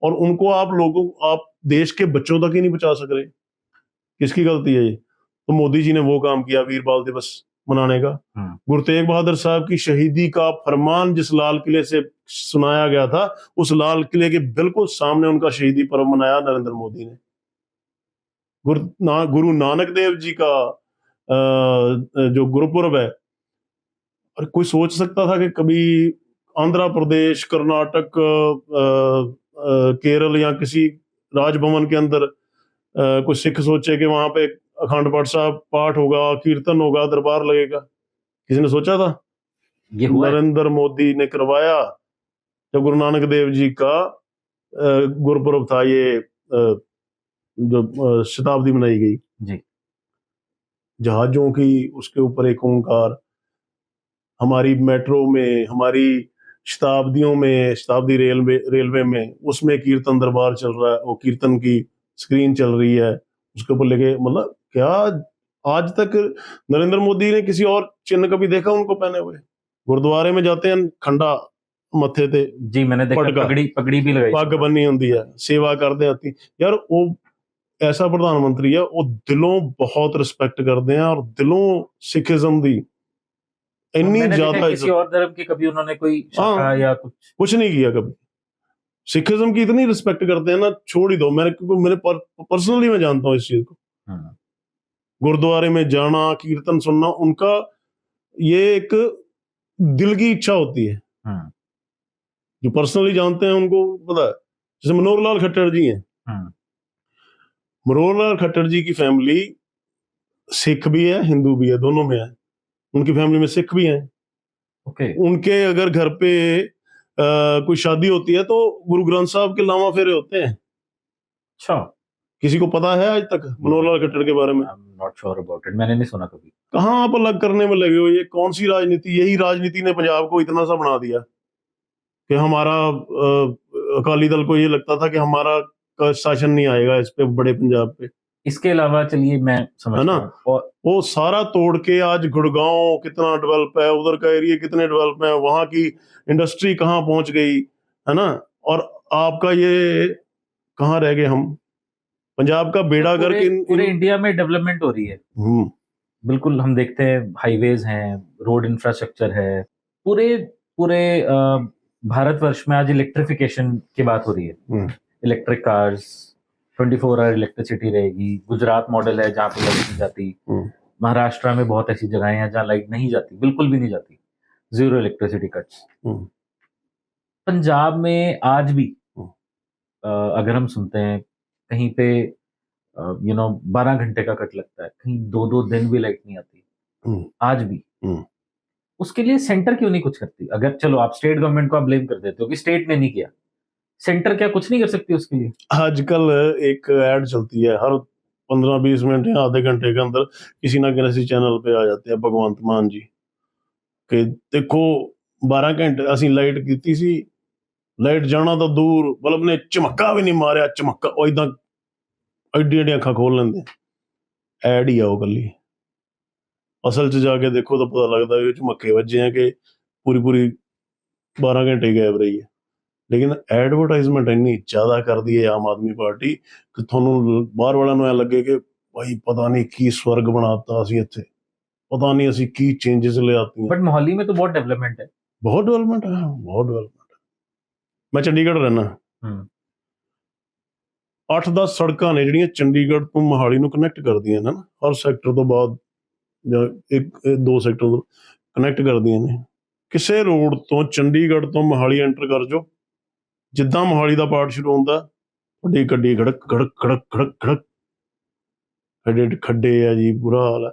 और उनको आप देश के बच्चों तक ही नहीं बचा सक रहे। किसकी गलती है ये? तो मोदी जी ने वो काम किया वीर बाल दिवस मनाने का। गुरु तेग बहादुर साहब की शहीदी का फरमान जिस लाल किले से सुनाया गया था, उस लाल किले के बिल्कुल सामने उनका शहीदी पर्व मनाया नरेंद्र मोदी ने। गुरु नानक देव जी का जो गुरुपुरब है, और कोई सोच सकता था कि कभी आंध्र प्रदेश, कर्नाटक, केरल या किसी राजभवन के अंदर कोई सिख सोचे कि वहां पे अखंड पाठ साहब पाठ होगा, कीर्तन होगा, दरबार लगेगा? किसी ने सोचा था? ये हुआ नरेंद्र मोदी ने करवाया। जब गुरु नानक देव जी का गुरुपुरब था, ये जो शताब्दी मनाई गई जी, जहाजों की, उसके ऊपर एक ओंकार, हमारी मेट्रो में, हमारी शताब्दियों में, शताब्दी रेलवे में, उसमें कीर्तन दरबार चल रहा है, वो कीर्तन की स्क्रीन चल रही है, उसके ऊपर लेके, मतलब क्या आज तक नरेंद्र मोदी ने किसी और चिन्ह कभी देखा उनको पहने हुए? गुरुद्वारे में जाते हैं, खंडा मथे ते जी मैंने देखा, पगड़ी भी लगाई, पग बनी होती है, सेवा करते आती यार। वो ऐसा प्रधानमंत्री है, वो दिलों बहुत रिस्पेक्ट करते हैं, और दिलों सिखिज्म दी इतनी ज्यादा, किसी और धर्म की कभी उन्होंने कोई शाखा या कुछ नहीं किया कभी। सिखिज्म की इतनी रिस्पेक्ट करते हैं ना, छोड़ ही दो। मेरे पर्सनली मैं जानता हूँ इस चीज को। गुरुद्वारे में जाना, कीर्तन सुनना, उनका ये एक दिल की इच्छा होती है। जो पर्सनली जानते हैं उनको पता है। जैसे मनोहर लाल खट्टर जी हैं, मनोहर लाल खट्टर जी की फैमिली सिख भी है, हिंदू भी है, दोनों में है। उनकी फैमिली में सिख भी हैं। उनके अगर घर पे कोई शादी होती है तो गुरु ग्रंथ साहब के लामा फेरे होते हैं। अच्छा, किसी को पता है आज तक मनोहर लाल खट्टर के बारे में? नॉट श्योर अबाउट इट, मैंने नहीं सुना कभी। कहाँ आप अलग करने में लगे हो? ये कौन सी राजनीति? यही राजनीति ने पंजाब को इतना सा बना दिया कि हमारा अकाली दल को ये लगता था कि हमारा शासन नहीं आएगा इस पे, बड़े पंजाब पे। इसके अलावा चलिए मैं समझता हूं, वो सारा तोड़ के आज गुड़गांव कितना डेवलप है, उधर का एरिया कितने डेवलप है, वहां की इंडस्ट्री कहाँ पहुंच गई है ना, और आपका ये कहाँ रह गए हम? पंजाब का बेड़ा गर्क पूरे इंडिया में डेवलपमेंट हो रही है। बिल्कुल, हम देखते हैं हाईवेज हैं, रोड इंफ्रास्ट्रक्चर है, पूरे भारतवर्ष में आज इलेक्ट्रिफिकेशन की बात हो रही है। इलेक्ट्रिक कार्स, 24 आवर इलेक्ट्रिसिटी रहेगी। गुजरात मॉडल है जहाँ पे लाइट नहीं जाती। महाराष्ट्र में बहुत ऐसी जगहें हैं जहाँ लाइट नहीं जाती, बिल्कुल भी नहीं जाती, जीरो इलेक्ट्रिसिटी कट्स। पंजाब में आज भी अगर हम सुनते हैं कहीं पे 12 घंटे का कट लगता है, कहीं 2-2 दिन भी लाइट नहीं आती आज भी। उसके लिए सेंटर क्यों नहीं कुछ करती? अगर चलो आप स्टेट गवर्नमेंट को आप ब्लेम कर देते हो कि स्टेट ने नहीं किया, सेंटर क्या कुछ नहीं कर सकती उसके लिए? आजकल एक ऐड चलती है, हर 15-20 मिनट या आधे घंटे के अंदर किसी ना किसी चैनल पे आ जाते हैं भगवंत मान जी कि देखो 12 घंटे ਅਸੀਂ ਲਾਈਟ ਕੀਤੀ ਸੀ, ਲਾਈਟ ਜਾਣਾ ਤਾਂ ਦੂਰ, ਬਲਬ ਨੇ ਝਮੱਕਾ ਵੀ ਨਹੀਂ ਮਾਰਿਆ, ਝਮੱਕਾ ਉਹ ਇਦਾਂ ਐਡੀ ਐਡੀ ਅੱਖਾਂ ਖੋਲ ਲੈਂਦੇ। ਐਡ ਹੀ ਆ ਉਹ ਗੱਲੀ, ਅਸਲ 'ਚ ਜਾ ਕੇ ਦੇਖੋ ਤਾਂ ਪਤਾ ਲੱਗਦਾ ਵੀ ਝਮੱਕੇ ਵੱਜੇ ਆ ਕਿ ਪੂਰੀ 12 ਘੰਟੇ ਗਾਇਬ ਰਹੀ ਹੈ। लेकिन एडवर्टाइजमेंट इन्नी ज्यादा कर दी है आम आदमी पार्टी कि थानू बाहर वालों ਨੂੰ ਲੱਗੇ कि भाई पता नहीं की स्वर्ग बनाता ਅਸੀਂ ਇੱਥੇ, पता नहीं ਅਸੀਂ की चेंजेस ले आती हैं। बट मोहाली में तो बहुत डेवलपमेंट है, बहुत डेवलपमेंट है, बहुत डेवलपमेंट है। मैं चंडीगढ़ रहना, 8-10 ਸੜਕਾਂ ਨੇ ਜਿਹੜੀਆਂ ਚੰਡੀਗੜ੍ਹ ਤੋਂ ਮੋਹਾਲੀ ਨੂੰ ਕਨੈਕਟ ਕਰਦੀਆਂ ਨੇ ਨਾ, ਹਰ ਸੈਕਟਰ ਤੋਂ ਬਾਅਦ ਜਾਂ ਇੱਕ ਦੋ ਸੈਕਟਰ ਤੋਂ ਕਨੈਕਟ ਕਰਦੀਆਂ ਨੇ। ਕਿਸੇ ਰੋਡ ਤੋਂ ਚੰਡੀਗੜ੍ਹ ਤੋਂ ਮੋਹਾਲੀ ਐਂਟਰ ਕਰ ਜਾਓ, ਜਿੱਦਾਂ ਮੋਹਾਲੀ ਦਾ ਪਾਰਟ ਸ਼ੁਰੂ ਹੁੰਦਾ ਵੱਡੀ ਗੱਡੀ ਖੜਕ ਖੜਕ ਖੜਕ ਖੜਕ ਖੜਕ, ਖੱਡੇ ਆ ਜੀ, ਬੁਰਾ ਹਾਲ ਹੈ।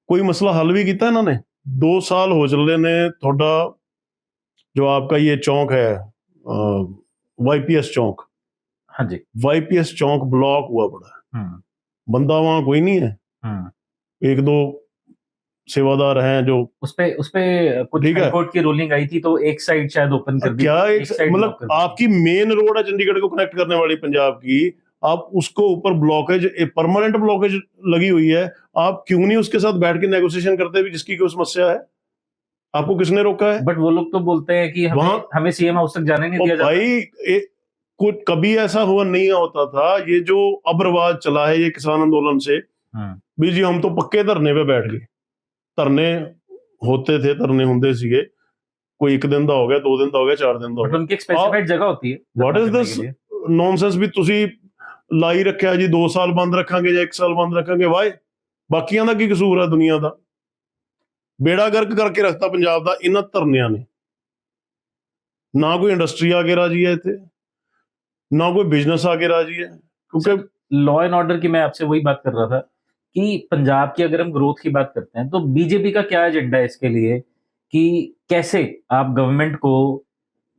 कोई मसला हल भी किया इन्होंने? 2 साल हो चले ने थोड़ा जो आपका ये चौक है वाईपीएस चौक, हाँ जी। वाईपीएस चौक ब्लॉक हुआ पड़ा है, बंदा वहां कोई नहीं है, एक दो सेवादार हैं जो उस पे कुछ ठीक है। हाईकोर्ट की रूलिंग आई थी तो एक साइड शायद ओपन कर दी, क्या एक साइड ब्लॉक मतलब कर दी। आपकी मेन रोड है चंडीगढ़ को कनेक्ट करने वाली पंजाब की, आप उसको ऊपर ब्लॉकेज, परमानेंट ब्लॉकेज लगी हुई है, आप क्यों नहीं उसके साथ बैठ के नेगोशिएशन करते भी जिसकी कोई समस्या है? आपको किसने रोका है? बट वो लोग तो बोलते हैं कि हमें सीएम हाउस तक जाने नहीं दिया जाता। भाई कुछ कभी ऐसा हुआ नहीं होता था, ये जो अब रिवाज चला है ये किसान आंदोलन से, भी जी हम तो पक्के धरने पे बैठ गए, धरने होते थे, धरने होंदे सीगे, कोई 1 दिन दा हो गया, 2 दिन दा हो गया, 4 दिन दा हो बट उनकी एक स्पेसिफाइड जगह होती है। व्हाट इज दिस नॉनसेंस भी ਤੁਸੀਂ ਲਾਈ ਰੱਖਿਆ ਜੀ 2 ਸਾਲ ਬੰਦ ਰੱਖਾਂਗੇ ਜਾਂ 1 ਸਾਲ ਬੰਦ ਰੱਖਾਂਗੇ, ਵਾਏ ਬਾਕੀਆਂ ਦਾ ਕੀ ਕਸੂਰ ਆ ਦੁਨੀਆ ਦਾ? ਬੇੜਾ ਗਰਕ ਕਰਕੇ ਰੱਖਤਾ ਪੰਜਾਬ ਦਾ ਇਹਨਾਂ ਧਰਨਿਆਂ ਨੇ। ਨਾ ਕੋਈ ਇੰਡਸਟਰੀ ਆ ਕੇ ਰਾਜੀ ਹੈ ਇੱਥੇ, ना कोई बिजनेस आगे राजी है, क्योंकि लॉ एंड ऑर्डर की मैं आपसे वही बात कर रहा था कि पंजाब की अगर हम ग्रोथ की बात करते हैं तो बीजेपी का क्या एजेंडा है इसके लिए कि कैसे आप गवर्नमेंट को,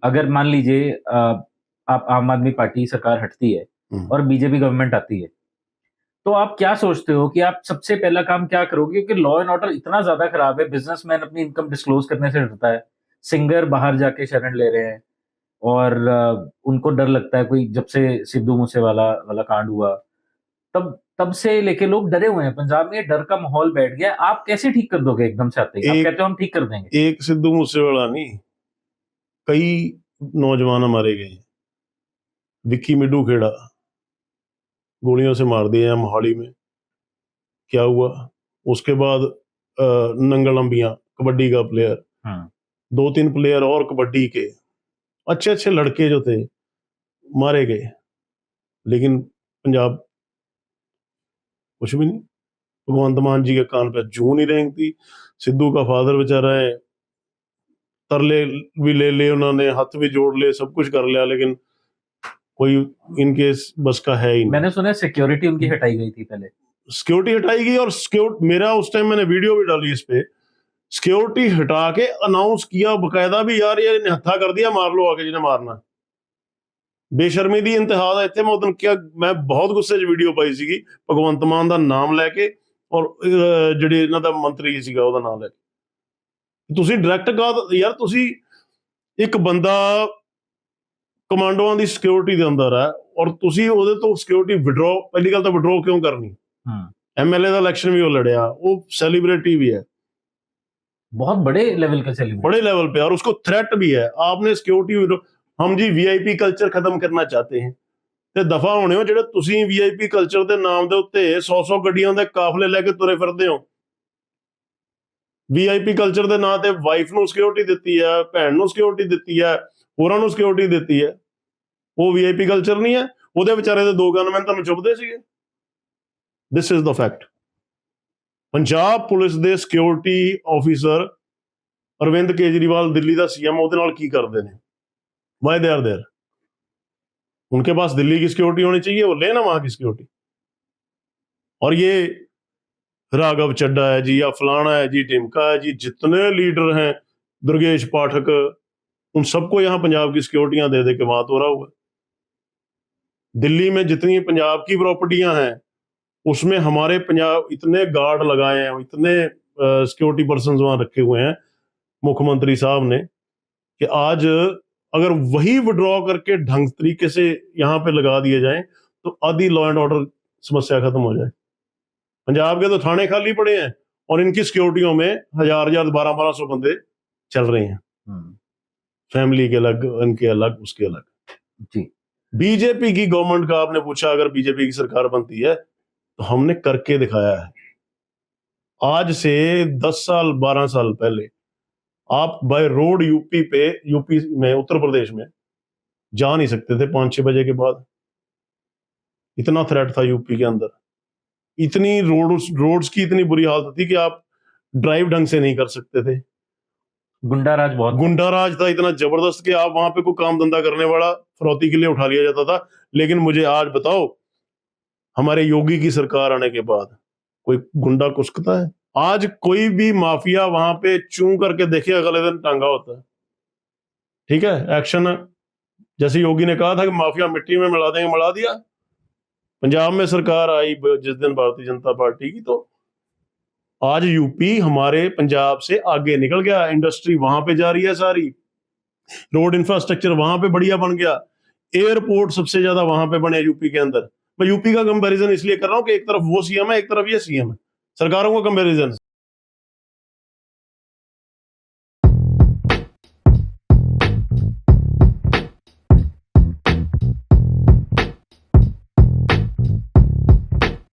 अगर मान लीजिए आप आम आदमी पार्टी सरकार हटती है और बीजेपी गवर्नमेंट आती है, तो आप क्या सोचते हो कि आप सबसे पहला काम क्या करोगे? क्योंकि लॉ एंड ऑर्डर इतना ज्यादा खराब है, बिजनेसमैन अपनी इनकम डिस्क्लोज करने से डरता है, सिंगर बाहर जाके शरण ले रहे हैं और उनको डर लगता है, कोई जब से सिद्धू मूसेवाला वाला कांड हुआ तब से लेके लोग डरे हुए हैं, पंजाब में डर का माहौल बैठ गया। आप कैसे ठीक कर दोगे एकदम से आते ही? आप कहते हो हम ठीक कर देंगे। एक सिद्धू मूसेवाला नहीं, कई नौजवान मारे गए, विक्की मिड्डू खेड़ा गोलियों से मार दिए हैं मोहाली में, क्या हुआ? उसके बाद नंगल अंबिया कबड्डी का प्लेयर, 2-3 प्लेयर और कबड्डी के अच्छे अच्छे लड़के जो थे मारे गए, लेकिन पंजाब कुछ भी नहीं। भगवंत मान जी के कान पे जूं नहीं रेंगती। सिद्धू का फादर बेचारा है, तरले भी ले ले उन्होंने, हाथ भी जोड़ ले, सब कुछ कर लिया, लेकिन कोई इनके बस का है ही नहीं। मैंने सुना सिक्योरिटी उनकी हटाई गई थी पहले। सिक्योरिटी हटाई गई और मेरा उस टाइम मैंने वीडियो भी डाली इस पे, सिक्योरिटी हटा के अनाउंस किया बकायदा भी, यार ये हत्था कर दिया, मार लो आके जिन्हें मारना। बेशर्मी दी इंतहा दा इत्थे मैं उदन क्या, मैं बहुत गुस्से च वीडियो पाई सीगी भगवंत मान दा नाम लैके और ਜਿਹੜੇ ਇਹਨਾਂ ਦਾ ਮੰਤਰੀ ਸੀਗਾ ਉਹਦਾ ਨਾਮ ਲੈ ਕੇ। ਤੁਸੀਂ ਡਾਇਰੈਕਟ ਕਹਾ ਯਾਰ, ਤੁਸੀਂ ਇੱਕ ਬੰਦਾ ਕਮਾਂਡੋਆਂ ਦੀ ਸਿਕਿਉਰਿਟੀ ਦੇ ਅੰਦਰ ਹੈ ਔਰ ਤੁਸੀਂ ਉਹਦੇ ਤੋਂ ਸਿਕਿਉਰਿਟੀ ਵਿਡਰੋ, ਪਹਿਲੀ ਗੱਲ ਤਾਂ ਵਿਡਰੋ ਕਿਉਂ ਕਰਨੀ? एमएलए ਦਾ इलेक्शन भी वो लड़िया, वो सेलिब्रिटी भी है, बहुत बड़े लेवल का सेलिब्रिटी, बड़े लेवल पे, और उसको थ्रेट भी है। आपने सिक्योरिटी, हम जी वीआईपी कल्चर खत्म करना चाहते हैं ਤੇ ਦਫਾ ਹੋਣੇ ਹੋ ਜਿਹੜੇ ਤੁਸੀਂ ਵੀਆਈਪੀ ਕਲਚਰ ਦੇ ਨਾਮ ਦੇ ਉੱਤੇ 100 ਗੱਡੀਆਂ ਦੇ ਕਾਫਲੇ ਲੈ ਕੇ ਤੁਰੇ ਫਿਰਦੇ ਹੋ। ਵੀਆਈਪੀ ਕਲਚਰ ਦੇ ਨਾਂ ਤੇ ਵਾਈਫ ਨੂੰ ਸਿਕਿਉਰਿਟੀ ਦਿੱਤੀ ਹੈ, ਭੈਣ ਨੂੰ ਸਿਕਿਉਰਿਟੀ ਦਿੱਤੀ ਹੈ, ਹੋਰਾਂ ਨੂੰ ਸਿਕਿਉਰਿਟੀ ਦਿੱਤੀ ਹੈ। ਉਹ ਵੀਆਈਪੀ ਕਲਚਰ ਨਹੀਂ ਹੈ? ਉਹਦੇ ਵਿਚਾਰੇ ਦੇ 2 ਗਨਮੈਨ ਤੁਹਾਨੂੰ ਚੁੱਭਦੇ ਸੀਗੇ। This is the fact. Punjab police ਦੇ ਸਿਕਿਉਰਿਟੀ ਆਫੀਸਰ ਅਰਵਿੰਦ ਕੇਜਰੀਵਾਲ ਦਿੱਲੀ ਦਾ ਸੀਐਮ, ਉਹਦੇ ਨਾਲ ਕੀ ਕਰਦੇ ਨੇ? Why they are there? उनके पास दिल्ली की सिक्योरिटी होनी चाहिए, वो लेना वहां की सिक्योरिटी। और ये राघव चड्डा है जी, या फलाना है जी, टिमका है जी, जितने लीडर हैं, दुर्गेश पाठक, उन सबको यहाँ पंजाब की सिक्योरिटियां दे दे के वहां तो रहा हुआ। दिल्ली में जितनी पंजाब की प्रॉपर्टियां हैं उसमें हमारे पंजाब इतने गार्ड लगाए हैं, इतने सिक्योरिटी पर्सन वहां रखे हुए हैं मुख्यमंत्री साहब ने, कि आज अगर वही विड्रॉ करके ढंग तरीके से यहाँ पे लगा दिए जाएं तो आधी लॉ एंड ऑर्डर समस्या खत्म हो जाए। पंजाब के तो थाने खाली पड़े हैं और इनकी सिक्योरिटियों में 1000 1200 बंदे चल रहे हैं, फैमिली के अलग, इनके अलग, उसके अलग जी। बीजेपी की गवर्नमेंट का आपने पूछा, अगर बीजेपी की सरकार बनती है तो हमने करके दिखाया है। आज से 10 साल 12 साल पहले आप बाय रोड यूपी में, उत्तर प्रदेश में जा नहीं सकते थे 5-6 बजे के बाद। इतना थ्रेट था यूपी के अंदर, इतनी रोड्स की इतनी बुरी हालत थी कि आप ड्राइव ढंग से नहीं कर सकते थे। गुंडा राज था इतना जबरदस्त कि आप वहां पे कोई काम धंधा करने वाला फरौती के लिए उठा लिया जाता था। लेकिन मुझे आज बताओ, हमारे योगी की सरकार आने के बाद कोई गुंडा कुस्कता है? आज कोई भी माफिया वहां पे चूं करके देखे, अगले दिन टांगा होता है। ठीक है, एक्शन जैसे योगी ने कहा था कि माफिया मिट्टी में मिला देंगे, मिला दिया। पंजाब में सरकार आई जिस दिन भारतीय जनता पार्टी की, तो आज यूपी हमारे पंजाब से आगे निकल गया। इंडस्ट्री वहां पे जा रही है सारी, रोड इंफ्रास्ट्रक्चर वहां पे बढ़िया बन गया, एयरपोर्ट सबसे ज्यादा वहां पे बने यूपी के अंदर। मैं यूपी का कंपैरिजन इसलिए कर रहा हूं कि एक तरफ वो सीएम है, एक तरफ ये सीएम है, सरकारों का कंपैरिजन।